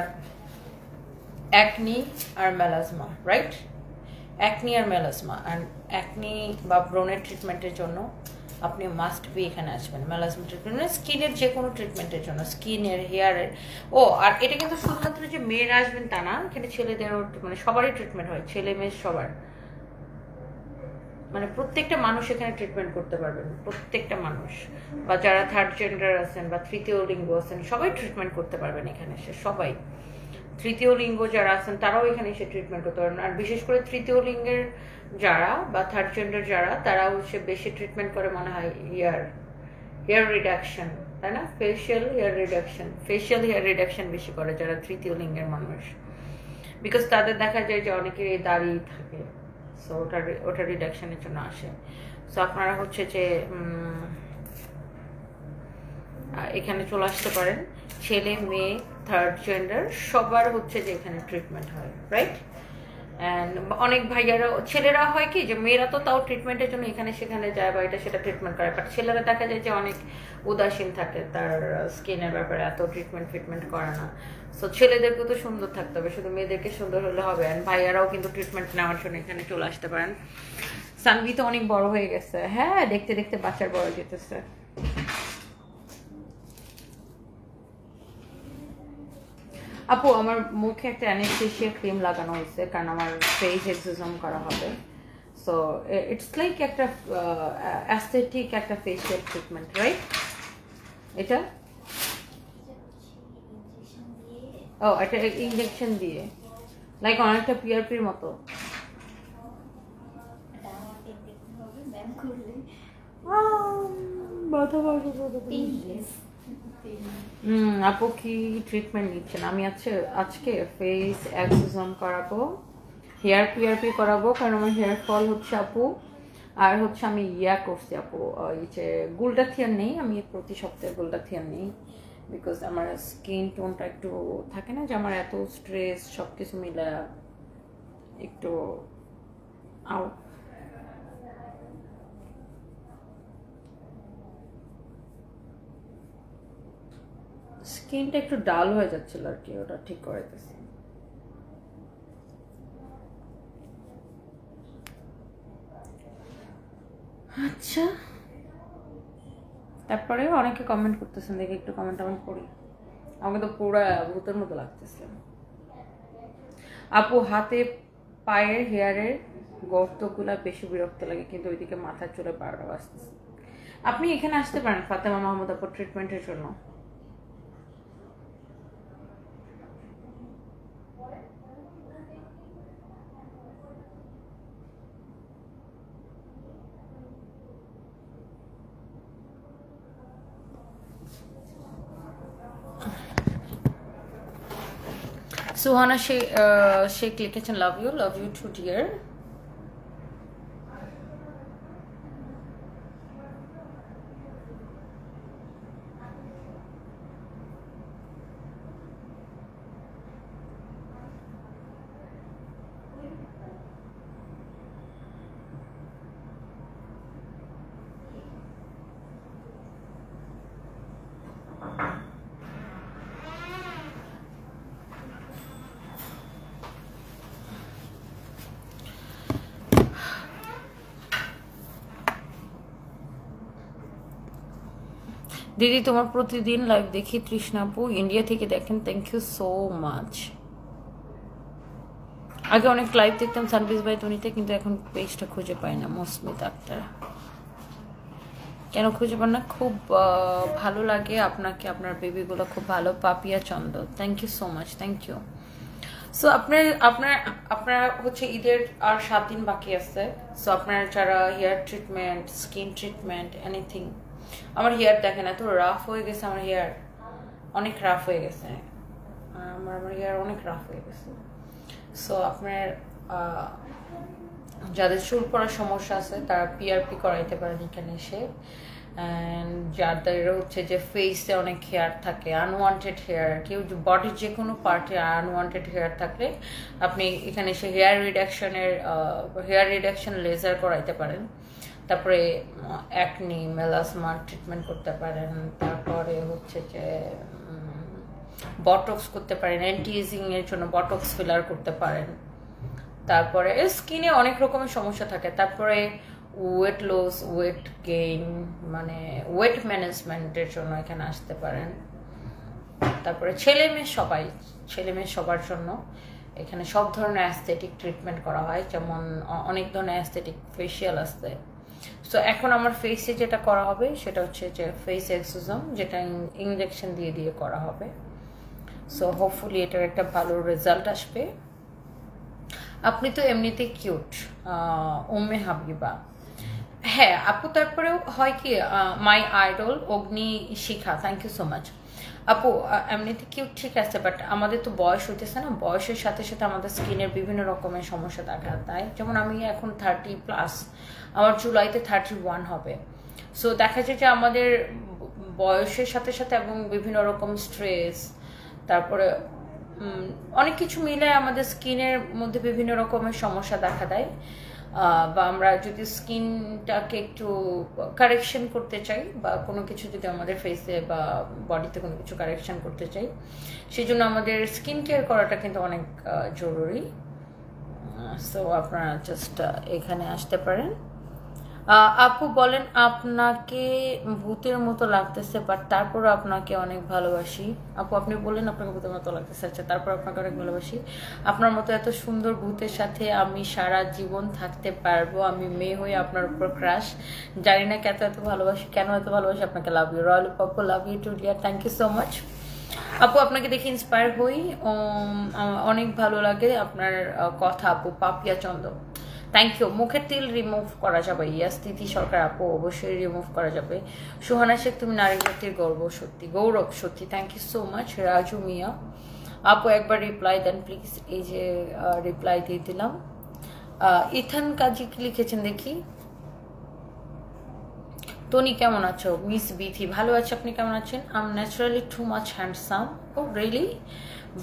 অ্যাকনি আর মেলাজমা, রাইট? অ্যাকনি আর মেলাজমা, অ্যান্ড অ্যাকনি বা ব্রণের ট্রিটমেন্টের জন্য আপনি মাস্ট বি এখানে আসবেন। মেলাজমা ট্রিটমেন্ট মানে স্কিনের যে কোনো ট্রিটমেন্টের জন্য, স্কিনের, হেয়ারের। ও আর এটা কিন্তু শুধুমাত্র যে মেয়েরা আসবেন তা না, এখানে ছেলেদেরও মানে সবারই ট্রিটমেন্ট হয়, ছেলে মেয়ে সবার, মানে প্রত্যেকটা মানুষ এখানে ট্রিটমেন্ট করতে পারবেন, প্রত্যেকটা মানুষ, বা যারা থার্ড জেন্ডার আছেন বা তৃতীয় লিঙ্গ আছেন সবাই ট্রিটমেন্ট করতে পারবেন এখানে এসে, সবাই। তৃতীয় লিঙ্গ যারা আছেন তারাও এখানে এসে ট্রিটমেন্ট করতে পারবেন। আর বিশেষ করে তৃতীয় লিঙ্গের যারা বা থার্ড জেন্ডার যারা, তারা হচ্ছে বেশি ট্রিটমেন্ট করে মনে হয় হেয়ার রিডাকশন, তাই না? ফেশিয়াল হেয়ার রিডাকশন বেশি করে যারা তৃতীয় লিঙ্গের মানুষ, বিকজ তাদের দেখা যায় যে অনেকের এই দাড়ি থাকে, সো ওটা রিডাকশনের জন্য আসে। সো আপনারা হচ্ছে যে এখানে চলে আসতে পারেন, ছেলে মেয়ে থার্ড জেন্ডার সবার হচ্ছে যে এখানে ট্রিটমেন্ট হয়, রাইট? অ্যান্ড অনেক ভাইয়ারা, ছেলেরা হয় কি যে মেয়েরা তো তাও ট্রিটমেন্টের জন্য এখানে সেখানে যায় বা এটা সেটা ট্রিটমেন্ট করে, বাট ছেলেরা দেখা যায় যে অনেক উদাসীন থাকে তার স্কিনের ব্যাপারে, এত ট্রিটমেন্ট করে না। সো ছেলেদেরকে তো সুন্দর থাকতে হবে, শুধু মেয়েদেরকে সুন্দর হলে হবে। অ্যান্ড ভাইয়ারাও কিন্তু ট্রিটমেন্ট নেওয়ার জন্য এখানে চলে আসতে পারেন। সানভি তো অনেক বড় হয়ে গেছে, হ্যাঁ, দেখতে দেখতে বাচ্চার বড় যেতেছে। আপু আমার মুখে একটা অ্যানেস্থেসিয়া ক্রিম লাগানো হয়েছে, কারণ আমার ফেস এক্সিজম করা হবে। সো ইটস লাইক একটা অ্যাস্থেটিক একটা ফেসিয়াল ট্রিটমেন্ট, রাইট? এটা ও এটা ইনজেকশন দিয়ে, লাইক অনেকটা পিআরপির মতো। আপু কি ট্রিটমেন্ট নিচ্ছেন? আমি আজকে ফেস এক্সিজম করাবো, হেয়ার পিআরপি করাবো, কারণ আমার হেয়ার ফল হচ্ছে আপু। আর হচ্ছে আমি করছি আপু, এই যে গুলটাথিয়ান নেই, আমি প্রতি সপ্তাহে গুলটাথিয়ান নেই, বিকজ আমার স্কিন টোনটা একটু থাকে না যে আমার এত স্ট্রেস সব কিছু মিলে একটু আউট। স্কিনটা একটু ডাল হয়ে যাচ্ছিল আর কি, ওটা ঠিক করে দিতেছি। আচ্ছা, তারপরে অনেকে কমেন্ট করতেছেন, দেখি একটু কমেন্ট পড়ি। আমাকে তো পুরো ভূতের মতো লাগতেছে। আপু হাতে পায়ের হেয়ারের গর্তগুলা বেশি বিরক্ত লাগে, কিন্তু ওইদিকে মাথার চুলে 12টা বাজতেছে। আপনি এখানে আসতে পারেন ফাতেমা মাহমুদ আপু ট্রিটমেন্টের জন্য। সুহানা শেখ লিখেছেন লাভ ইউ টু ডিয়ার। দিদি তোমার প্রতিদিন লাইভ দেখি, তৃষ্ণা আপু ইন্ডিয়া থেকে দেখেন, থ্যাংক ইউ সো মাচ। আগে অনেক লাইভ দেখতাম সানবিজ ভাই তনিতে, কিন্তু এখন পেজটা খুঁজে পাই না। মসমিত আক্তার, কেন খুঁজে পান না? খুব ভালো লাগে আপনাকে, আপনার বেবিগুলো খুব ভালো। Papiya Chanda, thank you so much, thank you. So আপনার হচ্ছে ঈদের আর 7 দিন বাকি আছে। সো আপনার যারা hair treatment, skin treatment, anything, আমার হেয়ার দেখেন এত রাফ হয়ে গেছে, আমার হেয়ার অনেক রাফ হয়ে গেছে, আমার হেয়ার অনেক রাফ হয়ে গেছে। সো আপনার যাদের চুল পড়ার সমস্যা আছে তারা পিআরপি করাইতে পারেন এখানে এসে। অ্যান্ড যাদের হচ্ছে যে ফেসে অনেক হেয়ার থাকে, আনওয়ান্টেড হেয়ার, কেউ বডির যে কোনো পার্টে আনওয়ান্টেড হেয়ার থাকলে আপনি এখানে এসে হেয়ার রিডাকশন লেজার করাইতে পারেন। তারপরে অ্যাকনি মেলাসমা ট্রিটমেন্ট করতে পারেন, তারপরে হচ্ছে যে বটক্স করতে পারেন, অ্যান্টি এজিং এর জন্য বটক্স ফিলার করতে পারেন। তারপরে স্কিনে অনেক রকমের সমস্যা থাকে। তারপরে ওয়েট লস, ওয়েট গেইন, মানে ওয়েট ম্যানেজমেন্টের জন্য এখানে আসতে পারেন। তারপরে ছেলে মেয়ে সবার জন্য এখানে সব ধরনের অ্যাস্থেটিক ট্রিটমেন্ট করা হয়, যেমন অনেক ধরনের অ্যাস্থেটিক ফেসিয়াল আসছে। সো এখন আমার ফেসে যেটা করা হবে সেটা হচ্ছে যে ফেস এক্সোজম, যেটা ইঞ্জেকশন দিয়ে করা হবে। সো হোপফুলি এটার একটা ভালো রেজাল্ট আসবে। আপনি তো এমনিতে কিউট, উম্মে হাবিবা। হ্যাঁ আপু, তারপরেও হয় কি, my idol Agni Shikha, thank you so much. আপু এমনিতে কিউট ঠিক আছে, বাট আমাদের তো বয়স হইতেছে না, বয়সের সাথে সাথে আমাদের স্কিনের বিভিন্ন রকমের সমস্যা দেখা দেয়। যেমন আমি এখন 30+, আমার জুলাইতে 31 হবে। সো দেখা যায় যে আমাদের বয়সের সাথে সাথে এবং বিভিন্ন রকম স্ট্রেস, তারপরে অনেক কিছু মিলে আমাদের স্কিনের মধ্যে বিভিন্ন রকমের সমস্যা দেখা দেয়। বা আমরা যদি স্কিনটাকে একটু কারেকশন করতে চাই, বা কোনো কিছু যদি আমাদের ফেসে বা বডিতে কোনো কিছু কারেকশন করতে চাই, সেই জন্য আমাদের স্কিন কেয়ার করাটা কিন্তু অনেক জরুরি। সো আপনারা জাস্ট এখানে আসতে পারেন। আপু বলেন আপনাকে ভূতের মতো লাগতেছে, বাট তারপরও আপনাকে অনেক ভালোবাসি। আপু আপনি বললেন আপনাকে ভূতের মতো লাগতেছে, আচ্ছা তারপর আপনাকে অনেক ভালোবাসি। আপনার মতো এত সুন্দর ভূতের সাথে আমি সারা জীবন থাকতে পারবো। আমি মেয়ে হয়ে আপনার উপর ক্রাশ, জানি না এত ভালোবাসি, কেন এত ভালোবাসি আপনাকে। Love you royal Papu, love you too dear, thank you so much. আপু আপনাকে দেখে ইন্সপায়ার হই, অনেক ভালো লাগে আপনার কথা। আপু পাপিয়া চন্দ, থ্যাংক ইউ। মুখের তিল রিমুভ করা যাবে? ইয়াস তিথি সরকার, আপু অবশ্যই রিমুভ করা যাবে। সুহানা শেখ, তুমি নারী জাতির গৌরব, সত্যি, thank you so much. Raju Mia, আপু একবার রিপ্লাই দেন প্লিজ। এই যে রিপ্লাই দিয়ে দিলাম। ইথান কাজী কি লিখেছেন দেখি। টনি কেমন আছো? মিস বিথি, ভালো আছে, আপনি কেমন আছেন? I am naturally too much handsome. Oh really?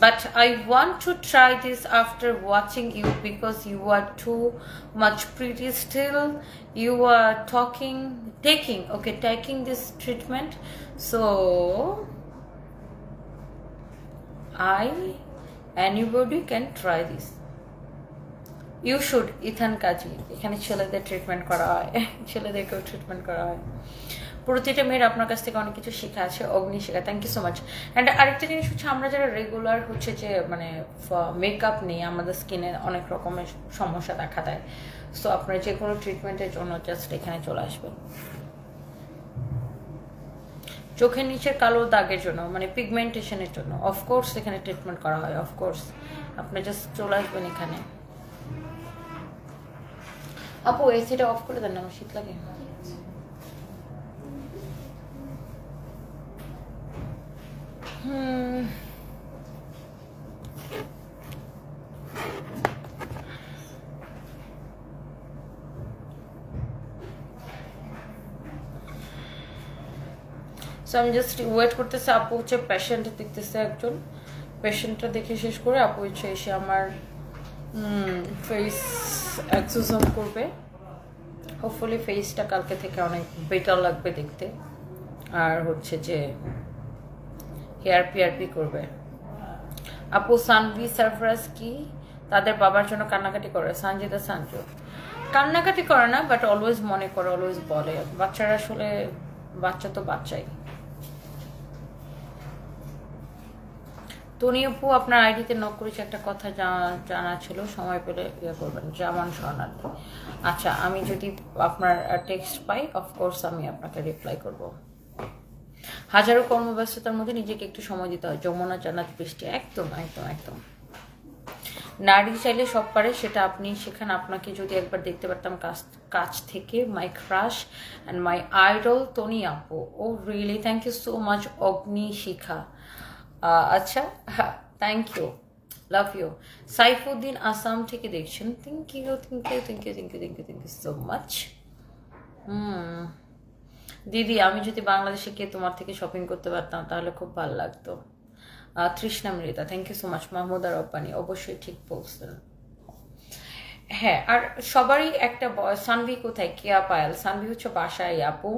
But I want to try this after watching you because you are too much pretty still. You are taking this treatment. So anybody can try this. You should. Ethan Kazi, এখানে ছেলেদের ট্রিটমেন্ট করা হয়, ছেলেদেরকেও ট্রিটমেন্ট করা হয়। প্রতিটা মেয়ের আপনার কাছ থেকে অনেক কিছু শেখা আছে। Agni Shikha, thank you so much. And আরেকটা জিনিস হচ্ছে, আমরা যারা রেগুলার হচ্ছে যে মানে মেকআপ নেই, আমাদের স্কিনে অনেক রকমের সমস্যা দেখা দেয়। সো আপনার যে কোনো ট্রিটমেন্টের জন্য জাস্ট এখানে চলে আসবেন। চোখের নিচের কালো দাগের জন্য, মানে পিগমেন্টেশনের জন্য অফকোর্স এখানে ট্রিটমেন্ট করা হয়। অফকোর্স আপনি জাস্ট চলে আসবেন এখানে। আপু এসিটা অফ করে দেন না, আমার শীত লাগে। সো আমি জাস্ট ওয়েট করতেছি। আপু হচ্ছে পেশেন্ট দেখতেছে, একজন পেশেন্টটা দেখে শেষ করে আপু হচ্ছে এসে আমার ফেস এক্সারসাইজ করবে। হোপফুলি ফেসটা কালকে থেকে অনেক বেটার লাগবে দেখতে। আর হচ্ছে যে হেয়ার পিআরপি করবে। আপু সানভি সারফরাজ কি তাদের বাবার জন্য কান্নাকাটি করে? সঞ্জিতা সঞ্জু কান্নাকাটি করে না, বাট অলওয়েজ মনে করে, অলওয়েজ বলে। বাচ্চারা আসলে বাচ্চা তো বাচ্চাই। টনি আপু আপনার আইডিতে নক করেছে, একটা কথা জানা ছিল, সময় পেলে ইয়ে করবেন। জামান স্বর্ণালী, আচ্ছা আমি যদি আপনার টেক্সট পাই অফকোর্স আমি আপনাকে রিপ্লাই করব। হাজারো কর্মব্যস্ততার মধ্যে নিজেকে একটু সময় দিতে হয়। যমুনা জান্নাত বৃষ্টি, একদম একদম একদম। নারী চাইলে সব পারে, সেটা আপনি সেখানে আপনাকে যদি একবার দেখতে পারতাম কাছ থেকে। My crush and my idol Tony আপু। Oh really, thank you so much. Agni Shikha, আচ্ছা হ্যাঁ, thank you, love you. Saifuddin Assam থেকে দেখছেন, thank you thank you thank you thank you thank you thank you so much. দিদি আমি যদি বাংলাদেশে গিয়ে তোমার থেকে শপিং করতে পারতাম তাহলে খুব ভালো লাগতো। Trishna Mrita, thank you so much. Mahmuda Rabbani, অবশ্যই ঠিক বলছেন। হ্যাঁ, আর সবারই একটা সানভি কোথায়, কেয়া পায়েল, সানভি হচ্ছে বাসায় আপু।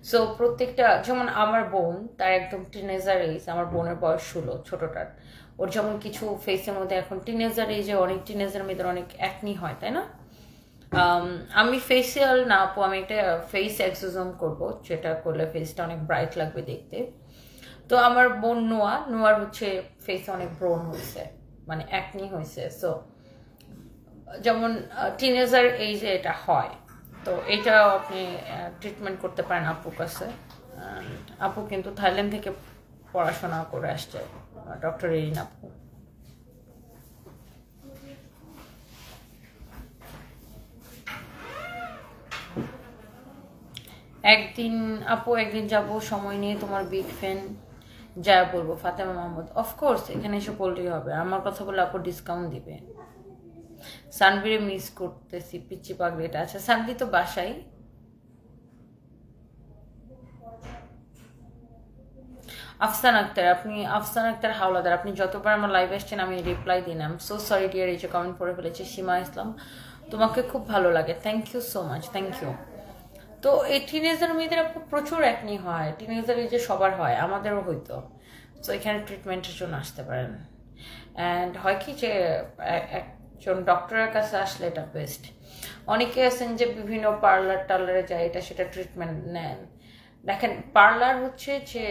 সো প্রত্যেকটা, যেমন আমার বোন, তার একদম টিনেজার এজ, আমার বোনের বয়স 16, ছোটটার। ওর যেমন কিছু ফেসের মধ্যে এখন টিনেজার এজে অনেক টিনেজার মেয়েদের অনেক অ্যাকনি হয়, তাই না? আমি ফেসিয়াল না আপু, আমি একটা ফেস এক্সোজম করব, যেটা করলে ফেসটা অনেক ব্রাইট লাগবে দেখতে। তো আমার বোন নোয়ার হচ্ছে ফেসে অনেক ব্রোন হয়েছে, মানে অ্যাকনি হয়েছে। সো যেমন টিনেজার এইজে এটা হয়, তো এটাও আপনি ট্রিটমেন্ট করতে পারেন আপুর কাছে। আপু কিন্তু থাইল্যান্ড থেকে পড়াশোনা করে আসছে, ডক্টর এরিন আপু। একদিন যাব সময় নিয়ে, তোমার বিগ ফ্যান, যা বলবো ফাতেমা মাহমুদ। অফকোর্স এখানে এসে বলতেই হবে, আমার কথা বলে আপু ডিসকাউন্ট দিবে। সানভিরে মিস করতেছি, পিচ্ছি পাগলিটা। আচ্ছা, সানভি তো বাসায়। আফসান আক্তার হাওলাদার, আপনি যতবার আমার লাইভ আসছেন আমি রিপ্লাই দিলাম। সো সরি ডিয়ার, এই যে কমেন্ট পড়ে ফেলেছি। সীমা ইসলাম, তোমাকে খুব ভালো লাগে, thank you so much, thank you. তো এই টিনেজার মেয়েদের আপু প্রচুর অ্যাকনি হয়, টিনেজার এই যে সবার হয়, আমাদেরও হইতো। তো এখানে ট্রিটমেন্টের জন্য আসতে পারেন। অ্যান্ড হয় কি যে একজন ডক্টরের কাছে আসলে এটা বেস্ট। অনেকে আছেন যে বিভিন্ন টার্লারে যায়, এটা সেটা ট্রিটমেন্ট নেন। দেখেন, পার্লার হচ্ছে যে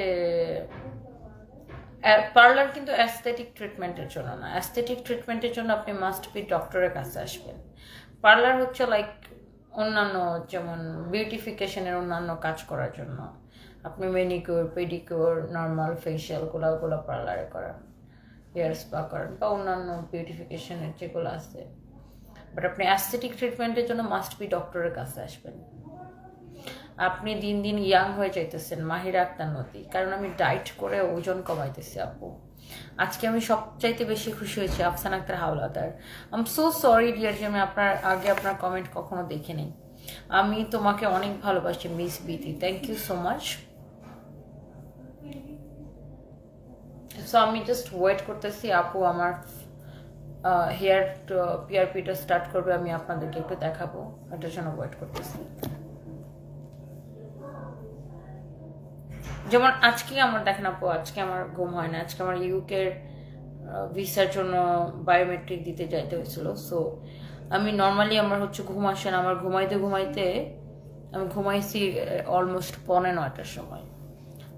পার্লার কিন্তু অ্যাস্থেটিক ট্রিটমেন্টের জন্য না। অ্যাস্থেটিক ট্রিটমেন্টের জন্য আপনি মাস্ট বি ডক্টরের কাছে আসবেন। পার্লার হচ্ছে লাইক অন্যান্য, যেমন বিউটিফিকেশনের অন্যান্য কাজ করার জন্য। আপনি ম্যানিকিউর, পেডিকিউর, নর্মাল ফেশিয়াল ওগুলো পার্লারে করান, হেয়ার স্পা করেন, বা অন্যান্য বিউটিফিকেশনের যেগুলো আছে। বাট আপনি অ্যাস্থেটিক ট্রিটমেন্টের জন্য মাস্ট বি ডক্টরের কাছে আসবেন। আপনি দিন দিন ইয়াং হয়ে যাইতেছেন, মাহিরা আক্তার নদী, কারণ আমি ডায়েট করে ওজন কমাইতেছি আপু। আজকে আমি সবচাইতে বেশি খুশি হয়েছি Afsan Akter Howlader. I am so sorry dear যে আমি আপনার কমেন্ট কখনো দেখিনি। আমি তোমাকে অনেক ভালোবাসি miss Biti, thank you so much. So আমি জাস্ট ওয়েট করতেছি আপু আমার হেয়ার পিআরপিটা স্টার্ট করবে, আমি আপনাদেরকে একটু দেখাবো, এটার জন্য ওয়েট করতেছি। যেমন আজকে আমার দেখেন আপু, আজকে আমার ঘুম হয় না। আজকে আমার ইউকের ভিসার জন্য বায়োমেট্রিক দিতে যাইতে হয়েছিল। সো আমি নর্মালি আমার হচ্ছে ঘুম আসে না, আমার ঘুমাইতে আমি ঘুমাইছি অলমোস্ট 9:15টার সময়।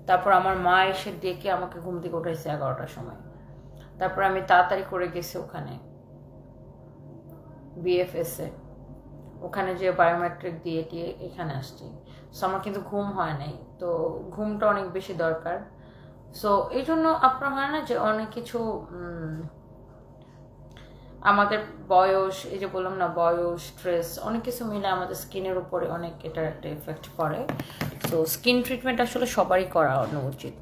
তারপর আমার মা এসে ডেকে আমাকে ঘুম থেকে উঠাইছে 11টার সময়। তারপর আমি তাড়াতাড়ি করে গেছি ওখানে বিএফএসে, ওখানে যে বায়োমেট্রিক দিয়ে এখানে আসছি। সো আমার কিন্তু ঘুম হয় নাই, তো ঘুমটা অনেক বেশি দরকার। সো এই জন্য আপনার হয় না যে অনেক কিছু আমাদের বয়স, এই যে বললাম না, বয়স, স্ট্রেস, অনেক কিছু মিলে আমাদের স্কিনের উপরে অনেক এটার একটা এফেক্ট পড়ে। সো স্কিন ট্রিটমেন্ট আসলে সবারই করা উচিত।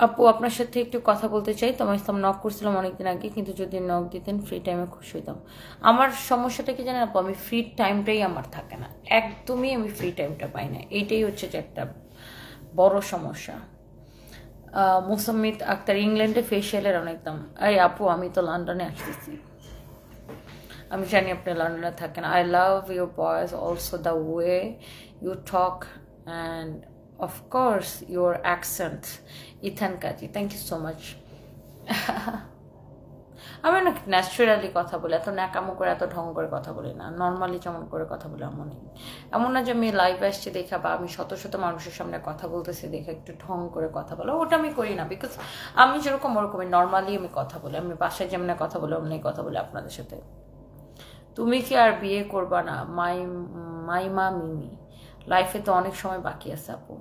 আপু আপনার সাথে একটু কথা বলতে চাই, তোমার ইসলাম নক করছিলাম অনেকদিন আগে, কিন্তু যদি নক দিতেন ফ্রি টাইমে খুশি হইতাম। আমার সমস্যাটা কি জানেন আপু, আমি ফ্রি টাইমটাই আমার থাকে না, একদমই আমি ফ্রি টাইমটা পাই না, এইটাই হচ্ছে যে একটা বড় সমস্যা। মোসাম্মিত আক্তার, ইংল্যান্ডে ফেশিয়ালের অনেক দাম। এই আপু আমি তো লন্ডনে আসতেছি, আমি জানি আপনি লন্ডনে থাকেন। I love your voice, also the way you talk and of course your accent. Ethan Kazi, thank you so much. আমি অনেক ন্যাচারালি কথা বলি, এত ন্যাকামো করে এত ঢং করে কথা বলি না, নর্মালি যেমন করে কথা বলি এমন না যে আমি লাইভ আসছি দেখা বা আমি শত শত মানুষের সামনে কথা বলতেছি দেখে একটু ঢং করে কথা বলো, ওটা আমি করি না। বিকজ আমি যেরকম ওরকমই নর্মালি আমি কথা বলি, আমি বাসায় যেমন কথা বলি অমনি কথা বলি আপনাদের সাথে। তুমি কি আর বিয়ে করবা না মাইমা মিমি? লাইফে তো অনেক সময় বাকি আছে আপু,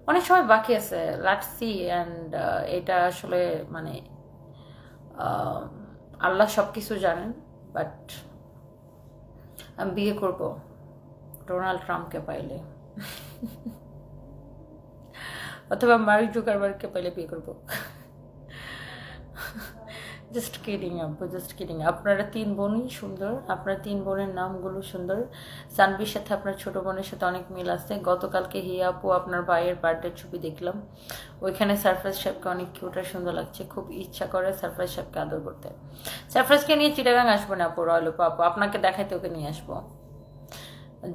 অনেক সময় বাকি আছে, লেটস সি। অ্যান্ড এটা আসলে মানে আল্লাহ সব কিছু জানেন, বাট আমি বিয়ে করব ডোনাল্ড ট্রাম্পকে পাইলে অথবা মার্ক জুকারবার্গকে পাইলে বিয়ে করব। জাস্ট কিডিং আপু, জাস্ট কিডিং। আপনারা 3 বোনই সুন্দর, আপনার 3 বোনের নামগুলো সুন্দর। সানভির সাথে আপনার ছোট বোনের সাথে অনেক মিল আছে। গতকালকে হিয়া আপু আপনার ভাইয়ের বার্থডে ছবি দেখলাম, ওইখানে সারপ্রাইজ সাহেবকে অনেক কিউট আর সুন্দর লাগছে। খুব ইচ্ছা করে সারপ্রাইজ সাহেবকে আদর করতে। সারপ্রাইজকে নিয়ে চিটাগাং আসবো না আপু, রয়্যাল আপু, আপনাকে দেখাইতে ওকে নিয়ে আসবো।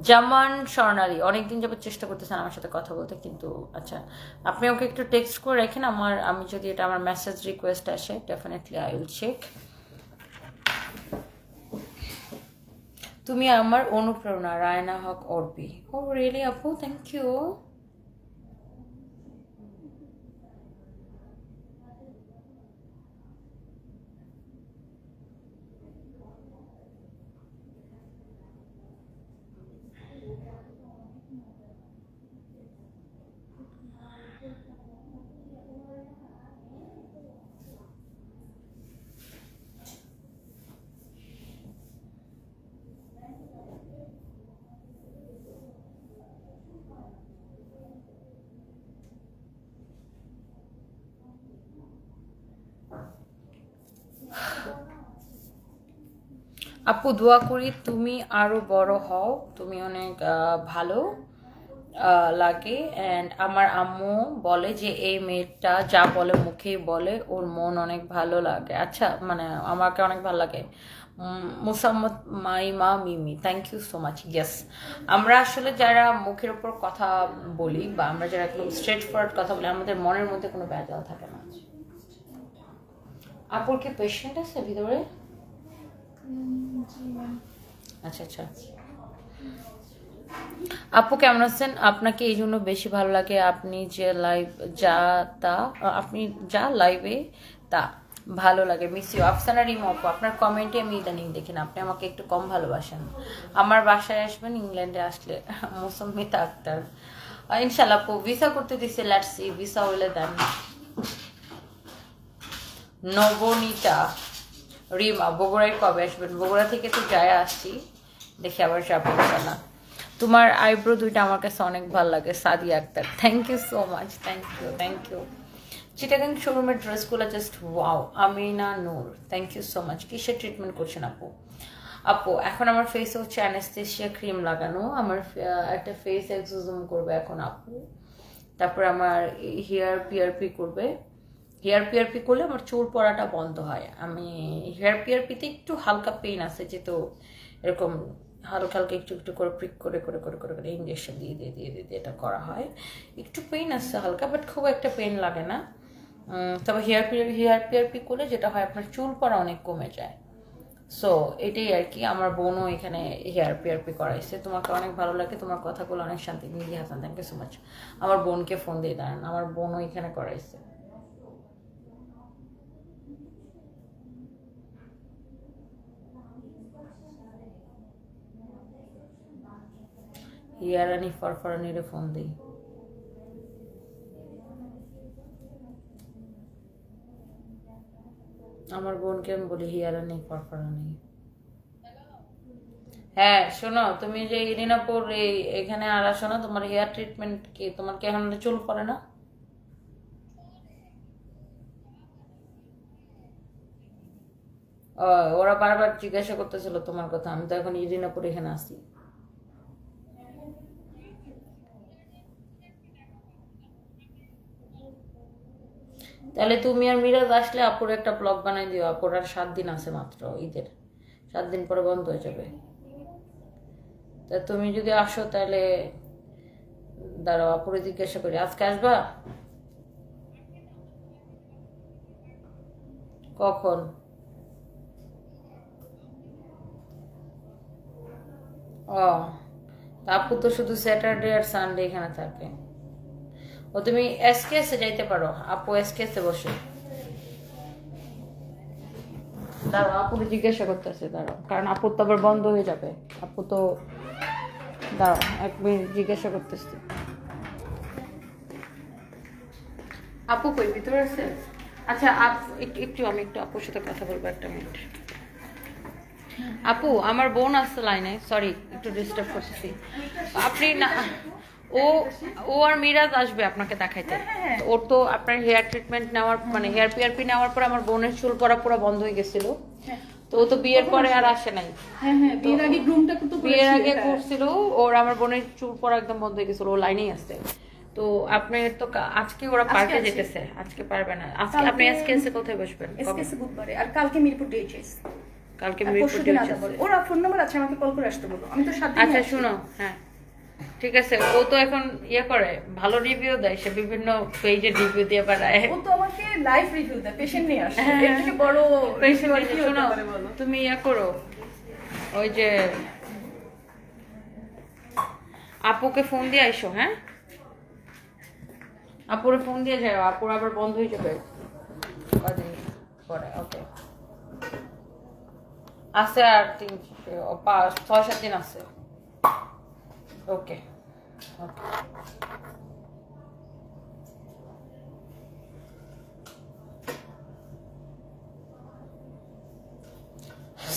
জামান স্বর্ণালী অনেকদিন যাবত চেষ্টা করতেছেন আমার সাথে কথা বলতে, কিন্তু আচ্ছা আপনি ওকে একটু টেক্সট করে রাখেন। আমি যদি এটা আমার মেসেজ রিকোয়েস্ট আসে, ডেফিনেটলি আই উইল চেক। তুমি আমার অনুপ্রেরণা, রায়না হক অর্বি। ও রিয়েলি আপু, থ্যাংক ইউ। আপু দোয়া করি তুমি আরো বড় হও, তুমি অনেক ভালো লাগে। অ্যান্ড আমার আম্মু বলে যে এই মেয়েটা যা বলে মুখেই বলে, ওর মন অনেক ভালো লাগে। আচ্ছা মানে আমাকে অনেক ভালো লাগে। Musammat Maima Mimi, thank you so much. Yes, আমরা আসলে যারা মুখের উপর কথা বলি বা আমরা যারা একদম স্ট্রেট ফরওয়ার্ড কথা বলি, আমাদের মনের মধ্যে কোনো ভেজাল থাকে না। আপুর কি পেশেন্ট আছে ভিতরে? আচ্ছা আচ্ছা। আপু কেমন আছেন? আপনাকে এই জন্য বেশি ভালো লাগে আপনি যা লাইভে তা ভালো লাগে। Miss you. আফসানা রিম আপু, আপনার কমেন্টে আমি ইদানিং দেখি না, আপনি আমাকে একটু কম ভালোবাসেন। আমার বাসায় আসবেন ইংল্যান্ডে আসলে। মৌসুমিতা আক্তার, ইনশাল্লাহ আপু ভিসা করতে দিচ্ছে, লেটস সি ভিসা হইলে দেন। নবনীতা রিমা, বগুড়ায় কবে আসবেন? বগুড়া থেকে তো যায় আসছি, দেখি আবার যাবো না। তোমার আইব্রো দুইটা আমার কাছে অনেক ভালো লাগে। Sadia Akter, thank you so much, thank you thank you. Chittagong শোরুমের ড্রেসগুলো just wow. Amina Noor, thank you so much. কিসের ট্রিটমেন্ট করছেন আপু? আপু এখন আমার ফেসে হচ্ছে অ্যানেস্থেসিয়া ক্রিম লাগানো, আমার একটা ফেস এক্সোজোম করবে এখন আপু, তারপর আমার হেয়ার পিআরপি করবে। হেয়ার পিআরপি করলে আমার চুল পড়াটা বন্ধ হয়। আমি হেয়ার পিআরপিতে একটু হালকা পেইন আছে, যেহেতু এরকম হালকা হালকা একটু একটু করে প্রিক করে করে করে করে করে ইঞ্জেকশন দিয়ে দিয়ে দিয়ে দিয়ে এটা করা হয়। একটু পেইন আসছে হালকা, বাট খুব একটা পেইন লাগে না। তবে হেয়ার পিআরপি করলে যেটা হয় আপনার চুল পড়া অনেক কমে যায়। সো এটাই আর কি। আমার বোনও এখানে হেয়ার পিআরপি করাইছে। তোমাকে অনেক ভালো লাগে, তোমার কথাগুলো অনেক শান্তি। Nidhi Hasan, thank you so much. আমার বোনকে ফোন দিয়ে দাঁড়ান, আমার বোনও এখানে করাইছে। হিয়ারানি ফরফরানিরে ফোন দিই। আমার বোনকে আমি বলি হিয়ারানি ফরফরানি। হ্যাঁ শোনো, তুমি যে ইরিনাপুর এখানে আর আসো না, তোমার হেয়ার ট্রিটমেন্ট কি? তোমার কি এখন চুল পড়ে না? ওরা বারবার জিজ্ঞাসা করতেছিল তোমার কথা। আমি তো এখন ইরিনাপুর এখানে আসি। তাহলে তুমি আর মিরাজ আসলে আপুর একটা ব্লগ বানাই দিও। আপুর আর 7 দিন আছে মাত্র, ঈদের 7 দিন পরে বন্ধ হয়ে যাবে। তা তুমি যদি আসো তাহলে দাঁড়াও, আপুরে জিজ্ঞাসা করি। আজকে আসবা? কখন? ও, আপু তো শুধু স্যাটারডে আর সানডে এখানে থাকে। ও তুমি এসকেএসে যাইতে পারো, আপু এসকেএসে বসে। দাঁড়াও, আপুকে জিজ্ঞাসা করতেছে, দাঁড়াও, কারণ আপুর তো আবার বন্ধ হয়ে যাবে। আপু তো দাঁড়াও 1 মিনিট, জিজ্ঞাসা করতেছি। আপু কই ভিতরে আছে? আচ্ছা একটু আমি একটু আপুর সাথে কথা বলবো, 1 মিনিট। আপু আমার বোন আসছে লাইনে, সরি একটু ডিস্টার্ব করতেছি। আপনি না ও ও আর মিরাজ আসবে আপনাকে দেখাইতে। তো ওর তো আপনার হেয়ার ট্রিটমেন্ট নেওয়ার মানে হেয়ার পিআরপি নেওয়ার পর আমার বোনের চুল পড়া পুরো বন্ধ হয়ে গেছিল। তো ও তো বিয়ের পরে আর আসে নাই।
বিয়ের আগে গ্রুমটা তো
বিয়ের আগে করছিল, ওর আমার বোনের চুল পড়া একদম বন্ধ হয়ে গেছিল, ও লাইনেই আসছে। তো আপনি তো আজকে ওরা পার্কে যেতেছে, আজকে পারবে না। আজকে আপনি এসকেএস এ কোথায় বসবেন?
এসকেএস বুধবারে, আর কালকে মিরপুর ডিএইচএস।
কালকে মিরপুর ডিএইচএস।
ওরা ফোন নাম্বার আছে, আমাকে কল করে আসতে বলো, আমি তো 7 দিন।
আচ্ছা শুনো, হ্যাঁ ঠিক আছে। ও তো এখন ইয়ে করে, ভালো রিভিউ দেয়, সে বিভিন্ন পেজে রিভিউ দিয়ে বেড়ায়।
ও তো আমাকে লাইভ রিভিউ দেয়, পেশেন্ট নিয়ে আসে। এর থেকে বড়
পেশেন্ট কি হতে পারে বলো? তুমি ইয়ে করো, ওই যে আপুকে ফোন দিয়ে আইসো। হ্যাঁ, আপুরে ফোন দিয়ে যাও, আপুর আবার বন্ধ হয়ে যাবে কদিন পরে। ওকে, আছে আর 6-7 দিন আছে। ওকে ওকে।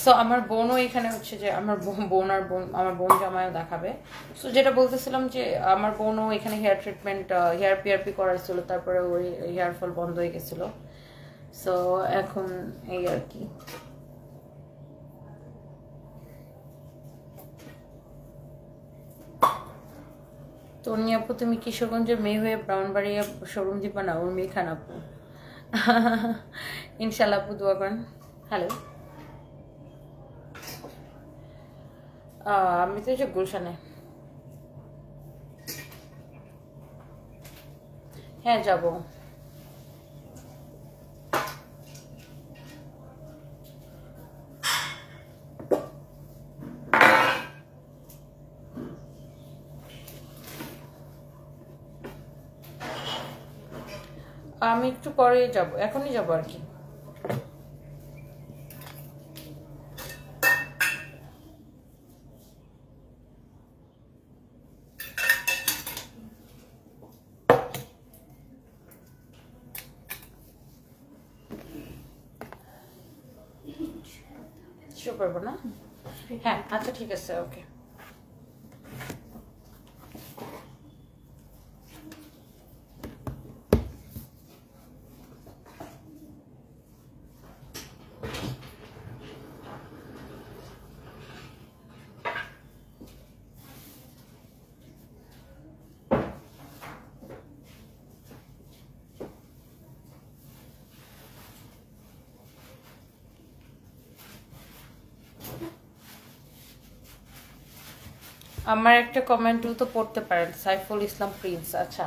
সো আমার বোনও এখানে হচ্ছে যে আমার বোন আর আমার বোন জামাইও দেখাবে। সো যেটা বলতেছিলাম যে আমার বোনও এখানে হেয়ার ট্রিটমেন্ট হেয়ার পিআরপি করাইছিল, তারপরে ওই হেয়ার ফল বন্ধ হয়ে গেছিল। সো এখন এই আর কি। তনি আপু, তুমি কিশোরগঞ্জের মেয়ে হয়ে ব্রাউনবাড়িয়া শোরুম দিবা না? ওর মেয়ে খান আপু। ইনশাল্লাহ আপু, দোয়া করেন। হ্যালো, আমি তো যে গুলশানে। হ্যাঁ যাব। আমি একটু পরে যাব, এখনই যাব আর কি। শুরু করবো না? হ্যাঁ আচ্ছা ঠিক আছে, ওকে। আমার একটা কমেন্টও তো পড়তে পারেন, সাইফুল ইসলাম প্রিন্স। আচ্ছা,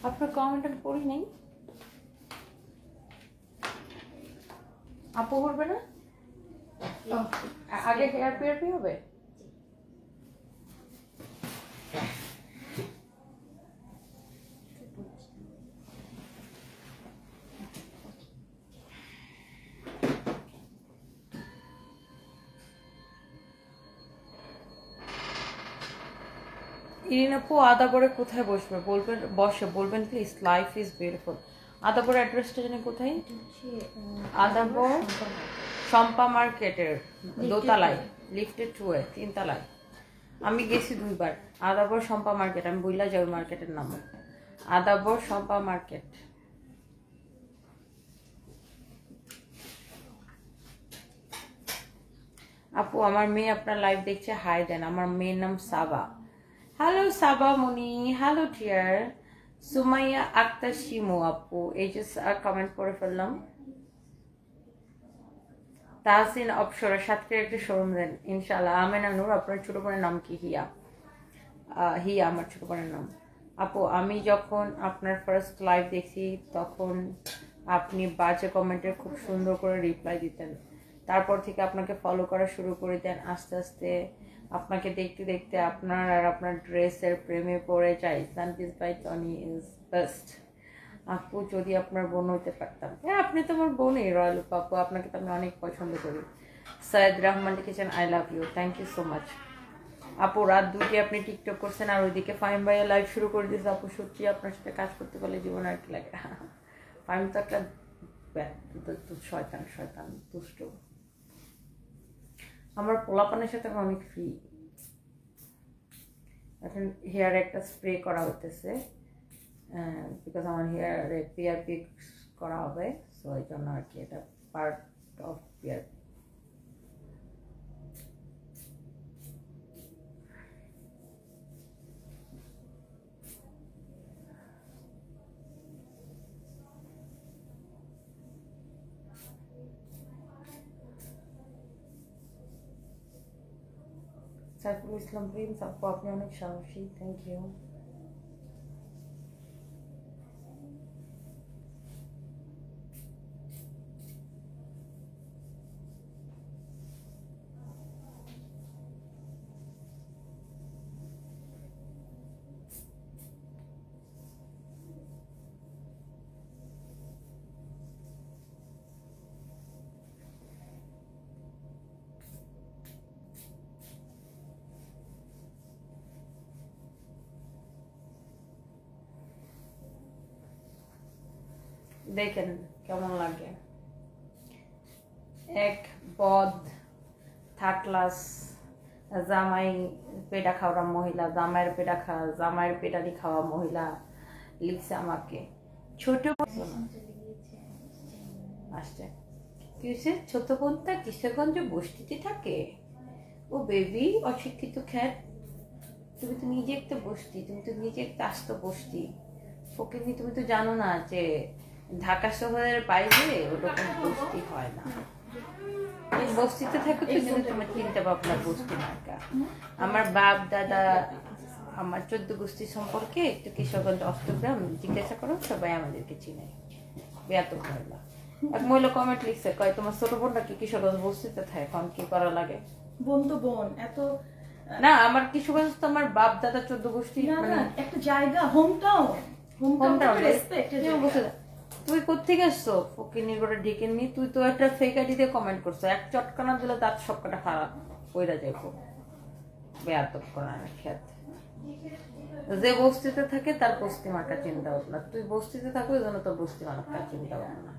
আপনার কমেন্ট আমি পড়ি নাই। আপু করবে না? আগে হেয়ার পিআরপি হবে? ইরিন আপু, আদাবরে কোথায় বসবে বলবেন please. Life is beautiful. Adabor অ্যাড্রেসটা জানি কোথায়? আদাবর শম্পা মার্কেটের দোতলায়, লিফটেড 2-এ 3 তলায়। আমি গেছি 2 বার। আদাবর শম্পা মার্কেট, আমি বইলা যাই মার্কেটের নাম, আদাবর শম্পা মার্কেট। আপু, আমার মেয়ে আপনার লাইভ দেখছে, হাই দেন। আমার মেয়ের নাম সাবা। হ্যালো সাবা মনি, হ্যালো ডিয়ার। সুমাইয়া আক্তার শিমু আপু, এই যে কমেন্ট করে ফেললাম। তাহসিন অপসরা, সাতকের একটি শোরুম দেন ইনশাল্লাহ। আমেনা নূর, আপনার ছোট বোনের নাম কি? হিয়া। হিয়া আমার ছোট বোনের নাম। আপু, আমি যখন আপনার ফার্স্ট লাইভ দেখছি তখন আপনি বাজে কমেন্টের খুব সুন্দর করে রিপ্লাই দিতেন, তারপর থেকে আপনাকে ফলো করা শুরু করে দেন। আস্তে আস্তে আপনাকে দেখতে দেখতে আপনার আর আপনার ড্রেসের প্রেমে পড়ে যাই। সানপিস বাই টনি ইজ বেস্ট। আপু, যদি আপনার বোন হইতে পারতাম। হ্যাঁ, আপনি তো আমার বোনই, রয়্যাল আপু, আপনাকে তো আমি অনেক পছন্দ করি। সৈয়দ রহমান লিখেছেন I love you, thank you so much. আপু, রাত 2টে আপনি টিকটক করছেন আর ওইদিকে ফাইম ভাইয়া লাইভ শুরু করে দিয়েছে। আপু সত্যি আপনার সাথে কাজ করতে পারলে জীবন আর কি লাগে। ফাইম তো একটা শয়তান দুষ্ট। আমার পোলাপানের সাথে আমি অনেক ফ্রি। এখন হেয়ারে একটা স্প্রে করা হতেছে, বিকজ আমার হেয়ারে পিআরপি করা হবে, সো এই জন্য আর কি এটা part of PRP. Saiful Islam Prince, আপু আপনি অনেক সাহসী, থ্যাংক ইউ। দেখেন কেমন লাগে, এক বদ থার্ড ক্লাস জামাই পেটা খাওয়া মহিলা, জামাইয়ের পেটারি খাওয়া মহিলা লিখছে আমাকে। ছোট আসছে কি হয়েছে, ছোট বোনটা কিশোরগঞ্জে বস্তিতে থাকে। ও বেবি অশিক্ষিত খ্যাত, তুমি তো নিজে একটা বস্তি, তুমি তো নিজে একটা আস্ত বস্তি ফকিনি। তুমি তো জানো না যে ঢাকা শহরের বাইরে ওরকম বস্তি হয় না। বস্তিতে থাকে তো জন্য তোমার চিন্তা ভাবনা বস্তি মার্কা। আমার বাপ দাদা আমার 14 গোষ্ঠী সম্পর্কে একটু কিশোরগঞ্জ অষ্টগ্রাম জিজ্ঞাসা করো, সবাই আমাদেরকে চিনে। বেয়াদব মহিলা। এক মহিলা কমেন্ট লিখছে, কয় তোমার ছোট বোনটা কি কিশোরগঞ্জ বস্তিতে থাকে, এখন কি করা লাগে?
বোন তো বোন, এত
না আমার কিশোরগঞ্জ তো আমার বাপ দাদা 14 গোষ্ঠী
একটা জায়গা, হোম টাউন রেসপেক্ট।
তুই কোথেকে আসছো ফকিনির করে ঢেকে নি? তুই তো একটা ফেক আইডি দিয়ে কমেন্ট করছো, এক চটকানা দিলে দাঁত সব কটা খারাপ কইরা যাইবো। বেয়াদব করার খ্যাত। যে বস্তিতে থাকে তার বস্তি মার্কা চিন্তা ভাবনা, তুই বস্তিতে থাকো এই জন্য তোর বস্তি মার্কা চিন্তা ভাবনা।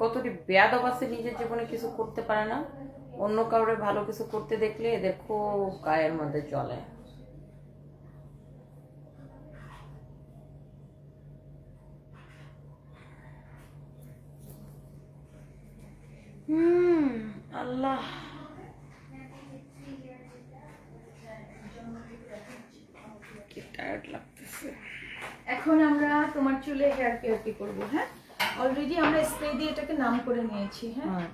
কতটি বেয়াদব আছে নিজের জীবনে কিছু করতে পারে না, অন্য কাউরে ভালো কিছু করতে দেখলে এদের খুব গায়ের মধ্যে চলে। আল্লাহ কি টায়ার্ড লাগতেছে।
এখন আমরা তোমার চুলে হেয়ার কেয়ার করবো। হ্যাঁ, অলরেডি আমরা স্প্রে দিয়ে এটাকে নাম করে নিয়েছি। হ্যাঁ,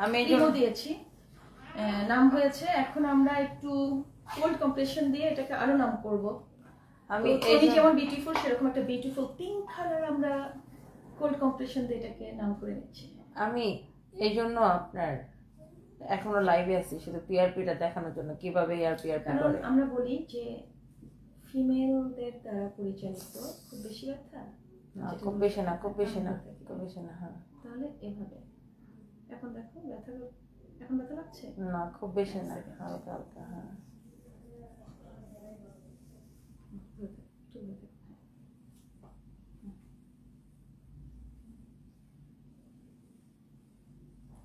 আমি এটাও দিয়েছি, নাম হয়েছে। এখন আমরা একটু কোল্ড কম্প্রেশন দিয়ে এটাকে আরো নাম করব। আমি এই যেমন বিউটিফুল, সেরকম একটা বিউটিফুল পিঙ্ক কালার আমরা কোল্ড কম্প্রেশন দিয়ে এটাকে নাম করে নিচ্ছি।
আমি এই জন্য আপনার এখনো লাইভে আছি শুধু পিআরপিটা দেখানোর জন্য, কিভাবে এয়ার পিআরপি করে।
আমরা বলি যে ফিমেলদের দ্বারা পরিচালিত খুব বেশি ব্যথা
না, খুব বেশি না, খুব বেশি না, খুব বেশি না। হ্যাঁ,
তাহলে এভাবে এখন দেখো ব্যথা, এখন ব্যথা লাগছে
না, খুব বেশি না, হালকা হালকা। হ্যাঁ,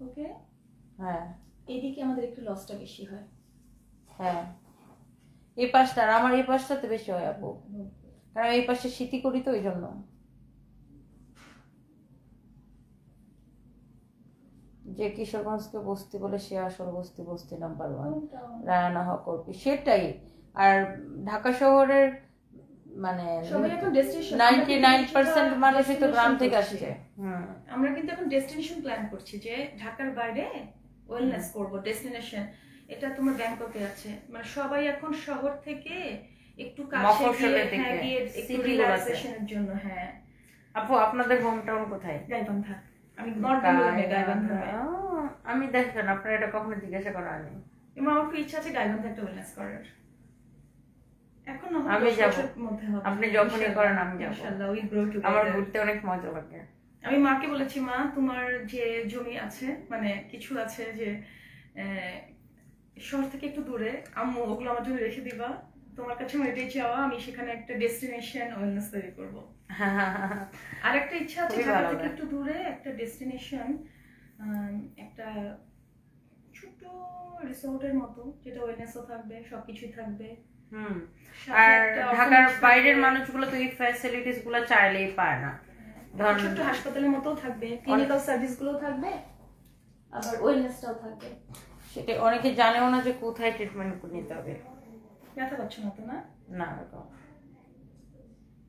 ওকে।
হ্যাঁ,
এদিকে আমাদের একটু লসটা বেশি হয়।
হ্যাঁ, এই পাশটা আর আমার এই পাশটাতে বেশি হয় আপু, কারণ এই পাশে শীতি করি তো ওই জন্য। যে কিশোরগঞ্জকে বস্তি বলে সে আসল বস্তি, বস্তি নাম্বার 1 রায়না হক অর্পি, সেটাই। আর ঢাকা শহরের মানে 99% মানুষই তো গ্রাম থেকে আসছে।
আমরা কিন্তু এখন ডেস্টিনেশন প্ল্যান করছি যে ঢাকার বাইরে ওয়েলনেস করব। ডেস্টিনেশন এটা তোমার ব্যাংককে আছে, মানে সবাই এখন শহর থেকে একটু কাছে গিয়ে একটু রিল্যাক্সেশনের জন্য। হ্যাঁ
আপু, আপনাদের হোম টাউন কোথায়?
গাইবান্ধা। আমি গাইবান্ধা।
আমি দেখেন আপনারা এটা কখনো জিজ্ঞাসা করা হয়নি।
আমার খুব ইচ্ছা আছে গাইবান্ধা একটা ওয়েলনেস করার। এখন
আমি যাব, আপনি যখনই করেন আমি যাব
ইনশাআল্লাহ। We grow together.
আমার ঘুরতে অনেক মজা লাগে।
আমি মাকে বলেছি, মা তোমার যে জমি আছে, মানে কিছু আছে যে শহর থেকে একটু দূরে, আম্মু ওগুলো আমার জন্য রেখে দিবা, তোমার কাছে আমার এটাই চাওয়া, আমি সেখানে একটা ডেস্টিনেশন ওয়েলনেস তৈরি করব। আর একটা ইচ্ছা আছে ঢাকা থেকে একটু দূরে একটা ডেস্টিনেশন, একটা ছোট রিসোর্টের মতো, যেটা ওয়েলনেসও থাকবে, সবকিছুই থাকবে।
আর ঢাকার বাইরের মানুষগুলো তো এই ফ্যাসিলিটিস গুলো চাইলেই পায় না।
ধরুন ছোট হাসপাতালের মতো থাকবে, ক্লিনিক্যাল সার্ভিস গুলো থাকবে, আবার ওয়েলনেসটাও থাকবে।
সেটা অনেকে জানেও না যে কোথায় ট্রিটমেন্ট নিতে হবে।
ব্যথা পাচ্ছ না তো? না
না,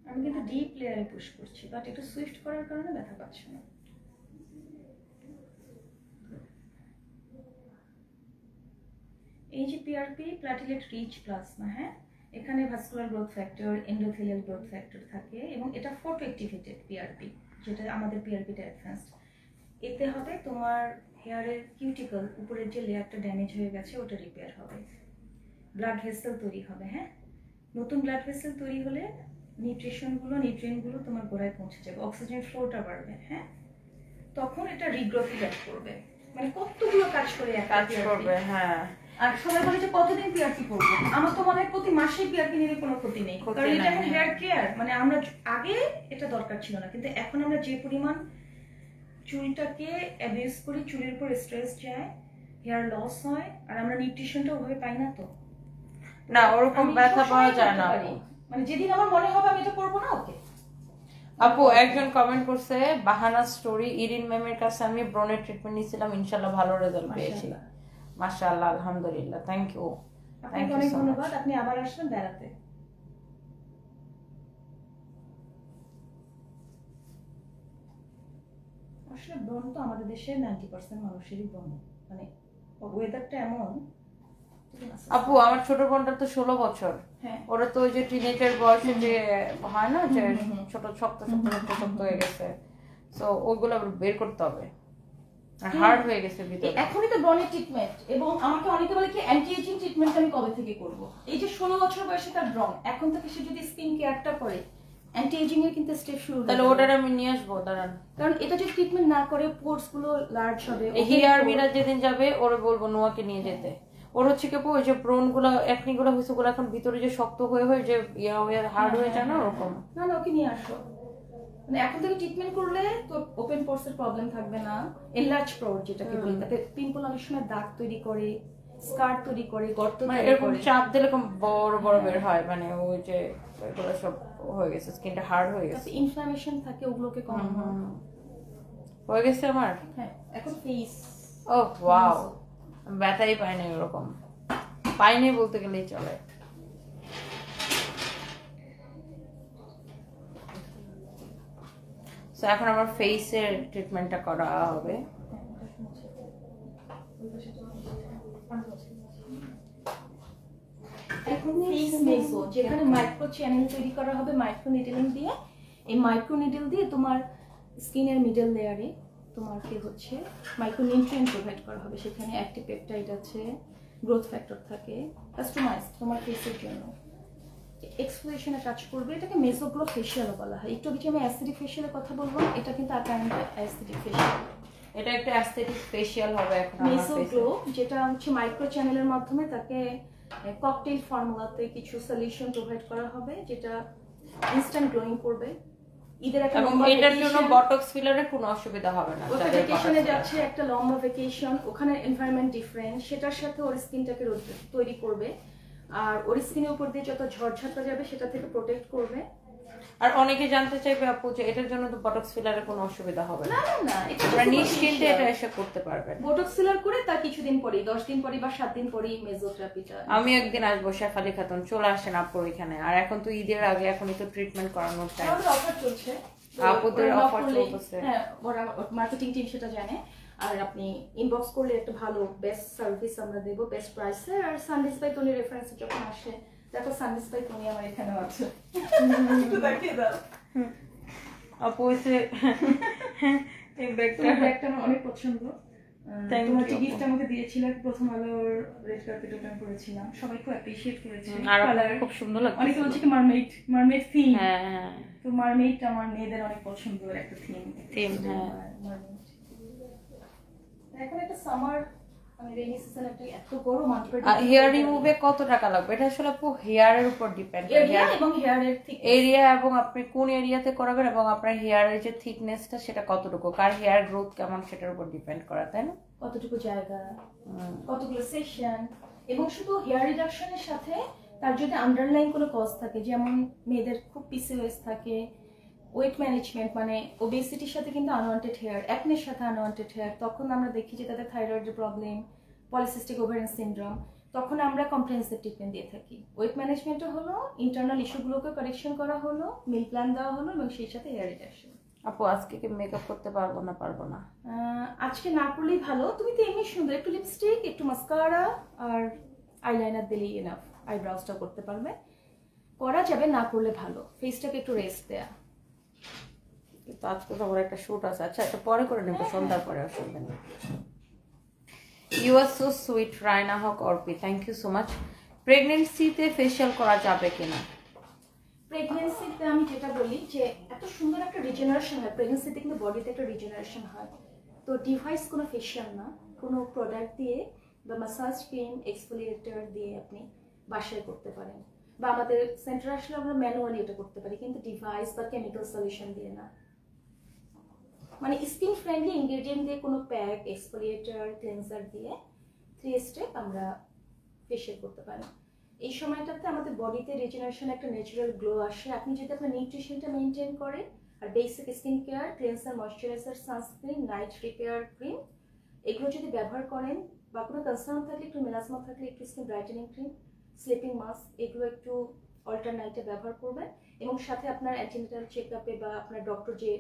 আমি কিন্তু ডিপ লেয়ারে পুশ করছি, বাট একটু সুইফট করার কারণে ব্যথা পাচ্ছ না। এই যে পিআরপি প্ল্যাটিলেট রিচ প্লাজমা, হ্যাঁ, এখানে vascular growth factor, endothelial growth factor থাকে, এবং এটা ফটো অ্যাক্টিভেটেড পিআরপি, যেটা আমাদের পিআরপিটা অ্যাডভান্সড। এতে হবে তোমার হেয়ারের কিউটিকল উপরের যে লেয়ারটা ড্যামেজ হয়ে গেছে ওটা রিপেয়ার হবে, ব্লাড ভেসেল তৈরি হবে। হ্যাঁ, নতুন ব্লাড ভেসেল তৈরি হলে নিউট্রিয়েন্টগুলো তোমার গোড়ায় পৌঁছে যাবে, অক্সিজেন ফ্লোটা বাড়বে। হ্যাঁ, তখন এটা রিগ্রোথ ব্যাক করবে। মানে কতগুলো কাজ করে করবে।
হ্যাঁ,
আর সবাই বলে যে কতদিন পিআরপি করবো, আমার তো মনে হয় প্রতি মাসে পিআরপি নিলে কোনো ক্ষতি নেই, কারণ এটা এখন হেয়ার কেয়ার। মানে আমরা আগে এটা দরকার ছিল না, কিন্তু এখন আমরা যে পরিমাণ চুলটাকে অ্যাবিউজ করি, চুলের উপর স্ট্রেস যায়, হেয়ার লস হয়, আর আমরা নিউট্রিশনটা ওভাবে পাই না। তো
না, ওরকম ব্যথা পাওয়া যায় না।
মানে যেদিন আমার মনে হবে আমি এটা করবো না, ওকে।
আপু একজন কমেন্ট করছে, বাহানা স্টোরি, ইরিন ম্যামের কাছে আমি ব্রনের ট্রিটমেন্ট নিয়েছিলাম, ইনশাআল্লাহ ভালো রেজাল্ট পেয়েছি। মাশাআল্লাহ, আলহামদুলিল্লাহ, থ্যাংক ইউ।
আপনাকে অনেক ধন্যবাদ, আপনি আবার আসবেন বেড়াতে। আসলে ব্রণ তো আমাদের দেশে 90% মানুষেরই ব্রণ, মানে ওয়েদারটা এমন।
আপু আমার ছোট বোনটা তো 16 বছর, ওরা তো ওই যে টিনেজার বয়সে যে হয় না, যে ছোট শক্ত হয়ে গেছে, তো ওইগুলো বের করতে হবে, হার্ড হয়ে গেছে ভিতরে।
এখনই তো ব্রনের ট্রিটমেন্ট, এবং আমাকে অনেকে বলে কি অ্যান্টি এজিং ট্রিটমেন্ট আমি কবে থেকে করব। এই যে 16 বছর বয়সে তার ব্রণ, এখন থেকে সে যদি স্কিন কেয়ারটা করে, অ্যান্টি এজিং এর কিন্তু স্টেপ শুরু,
তাহলে ওটার আমি নিয়ে আসবো, দাঁড়ান।
কারণ এটা যদি ট্রিটমেন্ট না করে পোর্স গুলো লার্জ হবে।
হেয়ার মিরা যেদিন যাবে ওরে বলবো নোয়াকে নিয়ে যেতে। ওর হচ্ছে কি ওই যে ব্রন গুলো একনি গুলো হয়েছে, ওগুলো এখন ভিতরে যে শক্ত হয়ে যে হার্ড হয়ে যায় না, ওরকম।
না না, ওকে নিয়ে আসো। মানে এখন থেকে ট্রিটমেন্ট করলে তো ওপেন পোর্স এর প্রবলেম থাকবে না। এনলার্জ পোর যেটাকে বলি, তাতে পিম্পল অনেক সময় দাগ তৈরি করে, স্কার তৈরি করে, গর্ত তৈরি করে,
এরকম চাপ দিলে এরকম বড় বড় বের হয়, মানে ওই যে এগুলো সব হয়ে গেছে, স্কিনটা হার্ড হয়ে গেছে,
ইনফ্লামেশন থাকে, ওগুলোকে কমানো
হয়ে গেছে আমার।
হ্যাঁ, এখন ফেস,
ও ওয়াও, ব্যথাই পাইনি, ওরকম পাইনি বলতে গেলেই চলে। তো এখন আমার ফেসের ট্রিটমেন্টটা করা হবে।
এখন ফেস মেসো, যেখানে মাইক্রো চ্যানেল তৈরি করা হবে মাইক্রো নিডলিং দিয়ে। এই মাইক্রো নিডল দিয়ে তোমার স্কিনের মিডল লেয়ারে তোমাকে হচ্ছে মাইক্রো নিউট্রিয়েন্ট প্রোভাইড করা হবে। সেখানে অ্যাক্টিভ পেপটাইড আছে, গ্রোথ ফ্যাক্টর থাকে, কাস্টমাইজ তোমার ফেসের জন্য। এক্সফোলিয়েশনে কাজ করবে, এটাকে মেসোগ্লো ফেশিয়ালও বলা হয়। একটু আগে আমি অ্যাসথেটিক ফেশিয়ালের কথা বলবো, এটা কিন্তু অ্যাপারেন্টলি অ্যাসথেটিক ফেশিয়াল।
এটা একটা অ্যাসথেটিক ফেশিয়াল হবে এখন আমার ফেসে।
মেসোগ্লো যেটা হচ্ছে মাইক্রো চ্যানেলের মাধ্যমে তাকে ককটেল ফর্মুলাতে কিছু সলিউশন প্রোভাইড করা হবে, যেটা ইনস্ট্যান্ট গ্লোয়িং করবে। ঈদের একটা
এবং এটার জন্য বটক্স ফিলারের কোনো অসুবিধা হবে না।
ওটা ভ্যাকেশনে যাচ্ছে, একটা লম্বা ভ্যাকেশন, ওখানে এনভায়রনমেন্ট ডিফারেন্ট, সেটার সাথে ওর স্কিনটাকে তৈরি করবে, আর ওর স্কিনের উপর দিয়ে যত ঝড়ঝাপটা যাবে সেটা থেকে প্রোটেক্ট করবে।
আর অনেকে জানতে চাইবে আপু যে এটার জন্য তো বটক্স ফিলারের কোনো অসুবিধা হবে
না? না না,
এটা নিশ্চিন্তে এটা এসে করতে পারবেন।
বটক্স ফিলার করে তার কিছুদিন পরেই, 10 দিন পরেই বা 7 দিন পরেই মেসোথেরাপিটা।
আমি একদিন আসবো, শেফালি খাতুন, চলে আসেন আপুর এখানে। আর এখন তো ঈদের আগে, এখনই তো ট্রিটমেন্ট করানোর টাইম।
আমাদের অফার চলছে,
আপুদের অফার চলছে।
হ্যাঁ, ওরা মার্কেটিং টিম সেটা জানে। আর আপনি ইনবক্স করলে একটা ভালো বেস্ট সার্ভিস আমরা দেব, বেস্ট প্রাইসে। আর সানডিস বাই টনি রেফারেন্স যখন আসে, দেখো সানডিস বাই টনি আমার এখানেও আছে, একটু দেখিয়ে দাও।
আপু এসে এই ব্যাগটা
আমার অনেক পছন্দ। তোমার যে গিফট আমাকে দিয়েছিলে প্রথম আলোর রেড কার্পেট, ওটা করেছিলাম, সবাই খুব অ্যাপ্রিশিয়েট করেছে।
আর খুব সুন্দর লাগছে।
অনেকে বলছে কি মারমেড থিম। হ্যাঁ, তো মারমেড আমার মেয়েদের অনেক পছন্দের একটা থিম।
হ্যাঁ,
এখন একটা সামার মানে রেইনি সিজন একটা এত গরম
হেয়ার রিমুভে কত টাকা লাগবে? এটা আসলে আপু হেয়ারের উপর ডিপেন্ড করে,
এরিয়া এবং হেয়ারের
এরিয়া এবং আপনি কোন এরিয়াতে করাবেন এবং আপনার হেয়ারের যে থিকনেসটা সেটা কতটুকু, কার হেয়ার গ্রোথ কেমন সেটার উপর ডিপেন্ড করা, তাই না?
কতটুকু জায়গা, কতগুলো সেশন, এবং শুধু হেয়ার রিডাকশনের সাথে তার যদি আন্ডারলাইন কোনো কজ থাকে, যেমন মেয়েদের খুব পিসিওএস থাকে, ওয়েট ম্যানেজমেন্ট মানে ওবেসিটির সাথে কিন্তু আনওয়ান্টেড হেয়ার, অ্যাকনের সাথে আনওয়ান্টেড হেয়ার, তখন আমরা দেখি যে তাদের থাইরয়েডের প্রবলেম, পলিসিস্টিক ওভারিয়ান সিনড্রোম, তখন আমরা কম্প্রিহেন্সিভ ট্রিটমেন্ট দিয়ে থাকি। ওয়েট ম্যানেজমেন্টও হলো, ইন্টারনাল ইস্যুগুলোকে কারেকশন করা হলো, মিল প্ল্যান দেওয়া হলো, এবং সেই সাথে হেয়ার রিডাকশন।
আপু আজকে কি মেকআপ করতে পারবো না? পারবো না,
আজকে না করলেই ভালো। তুমি তো এমনি সুন্দর, একটু লিপস্টিক, একটু মাস্কারা আর আইলাইনার দিলেই এনাফ। আইব্রাউজটা করতে পারবে, করা যাবে, না করলে ভালো। ফেসটাকে একটু রেস্ট দেয়া।
কিন্তু আজকে তো আমার একটা শুট আছে। আচ্ছা এটা পরে করে নেবো, সন্ধ্যার পরে, অসুবিধা নেই। You are so sweet Raina Haque Orpi, thank you so much. প্রেগনেন্সিতে ফেশিয়াল করা যাবে কিনা?
প্রেগনেন্সিতে আমি যেটা বলি যে এত সুন্দর একটা রিজেনারেশন হয় প্রেগনেন্সিতে, কিন্তু বডিতে একটা রিজেনারেশন হয়। তো ডিভাইস কোনো ফেশিয়াল না, কোনো প্রোডাক্ট দিয়ে বা মাসাজ ক্রিম, এক্সফোলিয়েটর দিয়ে আপনি বাসায় করতে পারেন, বা আমাদের সেন্টারে আসলে আমরা ম্যানুয়ালি এটা করতে পারি, কিন্তু ডিভাইস বা কেমিক্যাল সলিউশন দিয়ে না। মানে স্কিন ফ্রেন্ডলি ইনগ্রেডিয়েন্ট দিয়ে কোনো প্যাক, এক্সফোলিয়েটর, ক্লেন্সার দিয়ে 3 স্টেপ আমরা ফেশিয়াল করতে পারি। এই সময়টাতে আমাদের বডিতে রিজেনারেশন, একটা ন্যাচারাল গ্লো আসে। আপনি যদি আপনার নিউট্রিশনটা মেনটেন করেন আর basic skin care, cleanser, moisturiser, sunscreen, night repair cream, এগুলো যদি ব্যবহার করেন, বা কোনো কনসার্ন থাকলে, একটু মেলাসমা থাকলে একটু skin brightening cream, sleeping mask, এগুলো একটু অল্টারনাইটে ব্যবহার করবেন, এবং সাথে আপনার অ্যান্টিনেটাল চেকআপে বা আপনার ডক্টর যে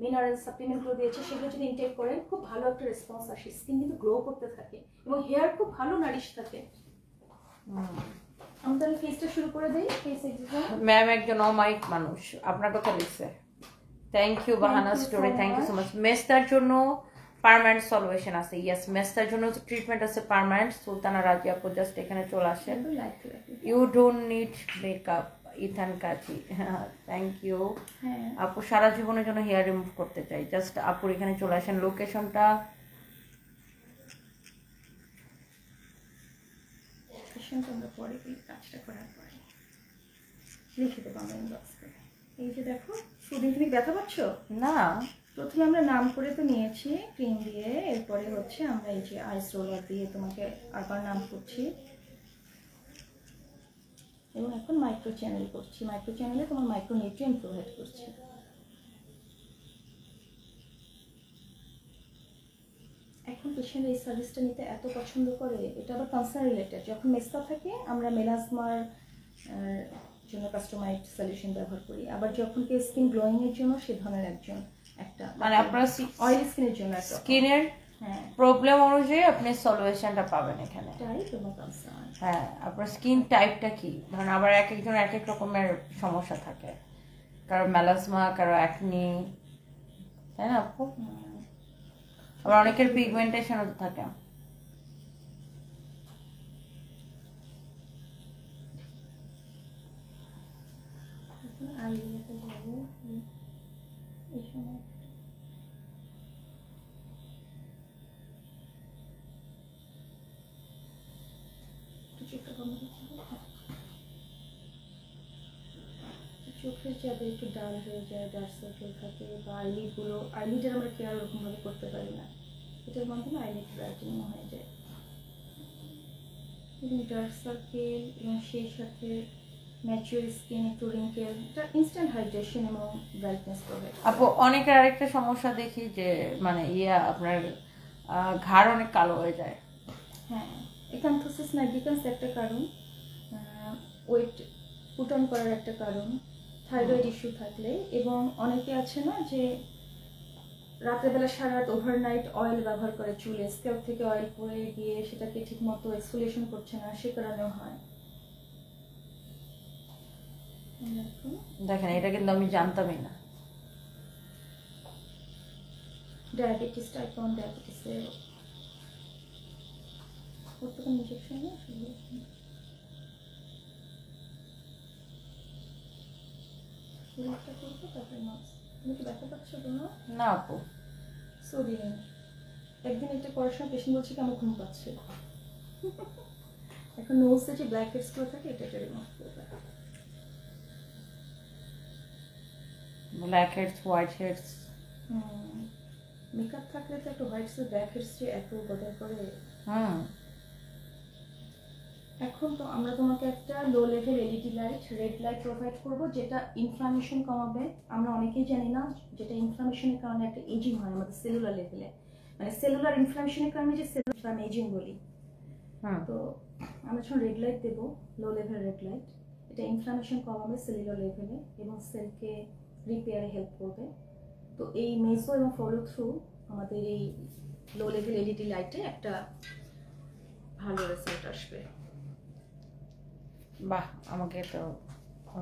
মিনারেল সাপ্লিমেন্টগুলো দিয়েছে সেগুলো যদি ইনটেক করেন, খুব ভালো একটা রেসপন্স আসে। স্কিন কিন্তু গ্লো করতে থাকে এবং হেয়ার খুব ভালো নারিশ থাকে। আমি তাহলে ফেসটা শুরু করে দেই। ফেস এক্সারসাইজ
ম্যাম একজন অমায়িক মানুষ আপনার কথা লিখছে। Thank you Bahana story, thank you so much. মেস্তার জন্য পার্মানেন্ট সলিউশন আছে। ইয়েস, মেস্তার জন্য ট্রিটমেন্ট আছে পার্মানেন্ট। সুলতানা রাজি আপু জাস্ট এখানে চলে আসেন। You don't need makeup, Ethan Kazi, thank you আপু। সারা জীবনের জন্য হেয়ার রিমুভ করতে চাই, জাস্ট আপুর এখানে চলে আসেন। লোকেশনটা
আমরা পরে এই কাজটা করার পরে লিখে দেবো আমরা ইনবক্সে। এই যে দেখো, সুদিন তুমি ব্যথা পাচ্ছ
না?
প্রথমে আমরা নাম করে তো নিয়েছি ক্রিম দিয়ে, এরপরে হচ্ছে আমরা এই যে আইস রোলার দিয়ে তোমাকে আবার নাম করছি, এবং এখন মাইক্রো চ্যানেল করছি। মাইক্রো চ্যানেলে তোমার মাইক্রো নিউট্রিয়েন্ট প্রোভাইড করছি। এখন পেশেন্ট এই সার্ভিসটা নিতে এত পছন্দ করে, এটা আবার কানসার রিলেটেড। যখন মেস্তা থাকে আমরা মেলাজমার জন্য কাস্টমাইজড সলিউশন ব্যবহার করি, আবার যখন কি স্কিন গ্লোয়িং এর জন্য সে ধরনের একজন একটা,
মানে আপনারা
অয়েলি স্কিনের জন্য একটা
স্কিনের প্রবলেম অনুযায়ী আপনি সলিউশনটা পাবেন এখানে। হ্যাঁ, আপনার স্কিন টাইপটা কি, ধরেন আবার এক একজন এক এক রকমের সমস্যা থাকে, কারো মেলাসমা, কারো অ্যাকনি, তাই না আপু? আবার অনেকের পিগমেন্টেশনও তো থাকে।
চোখের যাদের একটু ডাল হয়ে যায়, ডার্ক সার্কেল থাকে, বা আইলিডগুলো, আইলিডের আমরা কেয়ার ওরকমভাবে করতে পারি না, এটার মাধ্যমে আইলিড ব্রাইটেনিং হয়ে যায়। ডার্ক সার্কেল এবং সেই সাথে ম্যাচিউর স্কিন, একটু রিঙ্কেল, এটা ইনস্ট্যান্ট হাইড্রেশন এবং ব্রাইটনেস প্রোভাইড।
আপু অনেকের আরেকটা সমস্যা দেখি যে মানে আপনার ঘাড় অনেক কালো হয়ে যায়।
হ্যাঁ, একান্থোসিস নাইগ্রিকান্স একটা কারণ, ওয়েট পুট অন করার একটা কারণ, থাইরয়েড ইস্যু থাকলে, এবং অনেকে আছে না যে রাতেরবেলা সারা রাত ওভারনাইট অয়েল ব্যবহার করে চুলে, স্ক্যাল্প থেকে অয়েল পড়ে গিয়ে সেটাকে ঠিক মতো এক্সফোলিয়েশন করছে না, সে কারণেও হয়।
দেখেন এটা কিন্তু আমি জানতামই না।
ডায়াবেটিস, টাইপ 1 ডায়াবেটিসের প্রত্যেক ইনজেকশন
না আপু,
সোডিয়াম একদিন একটা পড়াশোনা পেশেন্ট বলছে কি আমার ঘুম পাচ্ছে। এখন নোজে যে ব্ল্যাক হেডসগুলো থাকে এটা রিমুভ করবে।
Black heads, white heads.
Makeup থাকলে তো একটা হোয়াইট হেডস ব্ল্যাক হেডস যে এত বদল করে। এখন তো আমরা তোমাকে একটা low level LED light, red light provide করব, যেটা ইনফ্লামেশন কমাবে। আমরা অনেকেই জানি না যেটা ইনফ্লামেশনের কারণে একটা এজিং হয় আমাদের সেলুলার লেভেলে, মানে সেলুলার ইনফ্লামেশনের কারণে যে সেলুলার এজিং বলি। তো আমরা যখন রেড লাইট দেবো, লো লেভেল রেড লাইট, এটা ইনফ্লামেশন কমাবে সেলুলার লেভেলে এবং সেলকে রিপেয়ারে হেল্প করবে। তো এই মেসো এবং ফলো থ্রু আমাদের এই লো লেভেল এলইডি লাইটে একটা ভালো রেজাল্ট আসবে।
বাহ, আমাকে তো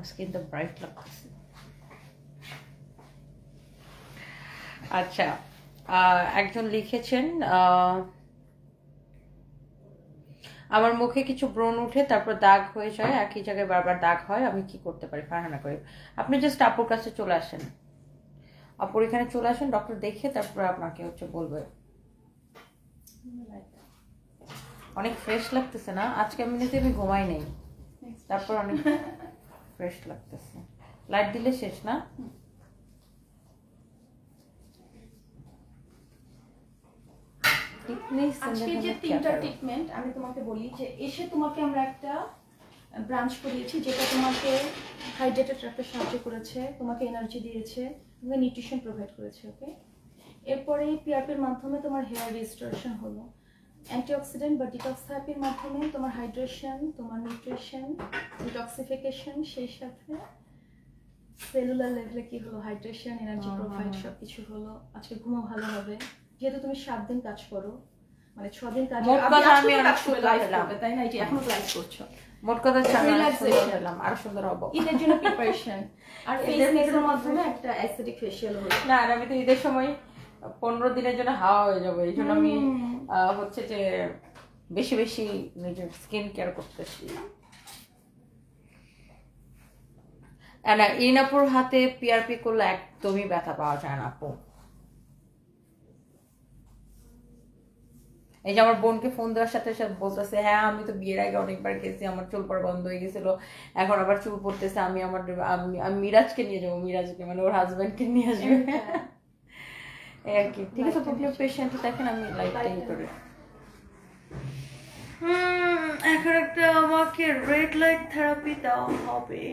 স্কিন তো ব্রাইট লাগতেছে। আচ্ছা, একজন লিখেছেন আমার মুখে কিছু ব্রণ উঠে তারপর দাগ হয়ে যায়, একই জায়গায় বারবার দাগ হয়, আমি কি করতে পারি? ফারহানা করে আপনি জাস্ট আপুর কাছে চলে আসেন, আপুর এখানে চলে আসেন, ডক্টর দেখে তারপর আপনাকে বলবে। অনেক ফ্রেশ লাগতেছে না আজকে? এমনিতে আমি ঘুমাই নেই, তারপর অনেক ফ্রেশ লাগতেছে। লাইট দিলে শেষ না?
আজকে যে 3টা ট্রিটমেন্ট আমি তোমাকে বলি, যে এসে তোমাকে আমরা একটা ব্রাঞ্চ করিয়েছি যেটা তোমাকে হাইড্রেটেড রাখতে সাহায্য করেছে, তোমাকে এনার্জি দিয়েছে, তোমাকে নিউট্রিশন প্রোভাইড করেছে। ওকে, এরপরে পিআরপির মাধ্যমে তোমার হেয়ার রিস্টোরেশন হলো, অ্যান্টিঅক্সিডেন্ট বা ডিটক্স থেরাপির মাধ্যমে তোমার হাইড্রেশন, তোমার নিউট্রিশন, ডিটক্সিফিকেশন, সেই সাথে সেলুলার লেভেলে কি হলো, হাইড্রেশন, এনার্জি প্রোভাইড, সবকিছু হলো। আজকে ঘুমও ভালো হবে, যেহেতু তুমি 7 দিন কাজ করো, মানে 6 দিন কাজ করো, আমি কাজ করে লাইভ করবে, তাই না? এটা এখনো লাইভ করছো,
মোট কথা রিল্যাক্সেশন আর সুন্দর হবে।
ঈদের জন্য প্রিপারেশন, আর ফেস মেকআপের মাধ্যমে একটা অ্যাসথেটিক ফেশিয়াল হলো।
না, আর আমি তো ঈদের সময় 15 দিনের জন্য হাওয়া হয়ে যাবে, এই জন্য আমি হচ্ছে যে বেশি বেশি নিজের স্কিন কেয়ার করতেছি। না, ইনাপুর হাতে পিআরপি করলে একদমই ব্যথা পাওয়া যায় না আপু। এই যে আমার বোনকে ফোন দেওয়ার সাথে সাথে বলতেছে, হ্যাঁ আমি তো বিয়ের আগে অনেকবার গেছি, আমার চুল পড়া বন্ধ হয়ে গেছিল, এখন আবার চুল পড়তেছে, আমি মিরাজকে নিয়ে যাবো, মিরাজকে মানে ওর হাজবেন্ডকে নিয়ে আসবে এই আর কি। ঠিক আছে, আপনি পেশেন্ট দেখেন, আমি লাইটটাই করি। এখন একটা আমাকে রেড লাইট থেরাপি দেওয়া হবে।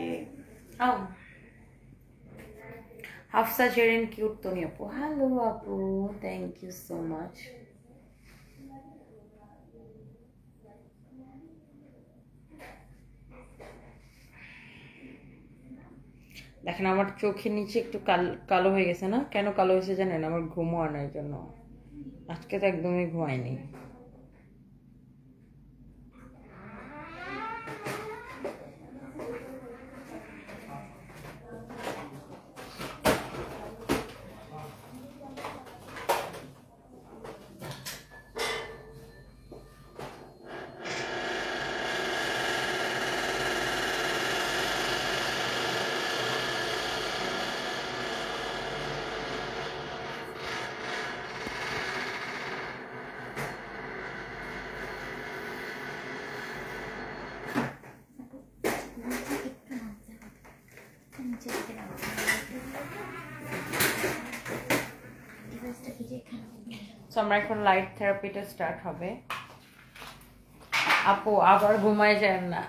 হাফসা জেরিন কিউট তনি আপু, হ্যালো আপু, থ্যাংক ইউ সো মাচ। দেখেন আমার চোখের নিচে একটু কালো হয়ে গেছে না? কেন কালো হয়েছে জানেন? আমার ঘুমও আনার জন্য। আজকে তো একদমই ঘুমাইনি। আমরা এখন লাইট থেরাপিটা স্টার্ট হবে। আপু আবার ঘুমায় যান না।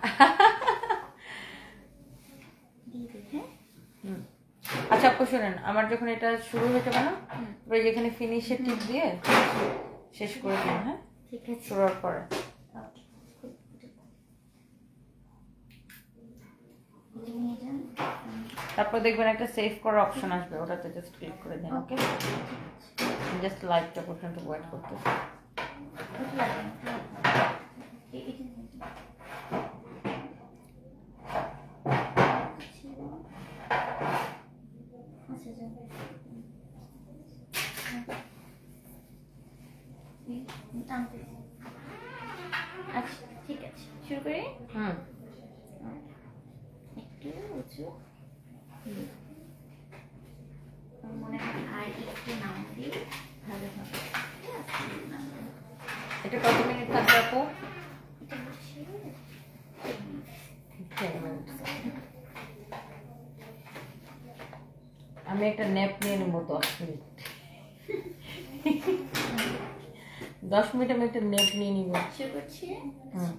আচ্ছা আপু শুনেন, আমার যখন এটা শুরু হয়ে যাবে না, যেখানে ফিনিশের টিপ দিয়ে শেষ করে দিন। হ্যাঁ ঠিক আছে, শুরু হওয়ার পরে তারপর দেখবেন একটা সেভ করার অপশন আসবে, ওটাতে জাস্ট ক্লিক করে দিন। ওকে, জাস্ট লাইটটা পর্যন্ত ওয়েট করতেছি।
আচ্ছা ঠিক আছে, শুরু করি। একটু উঁচু, মনে হয় আর একটু নাম দিই। ভালো হবে।
এটা কত মিনিট থাকবে আপু?
এটা হচ্ছে
10 minutes। আমি একটা ন্যাপ নিয়ে নেবো 10 মিনিট। 10 মিনিট আমি একটা ন্যাপ নিয়ে নিব।
শুরু করছি।
হুম।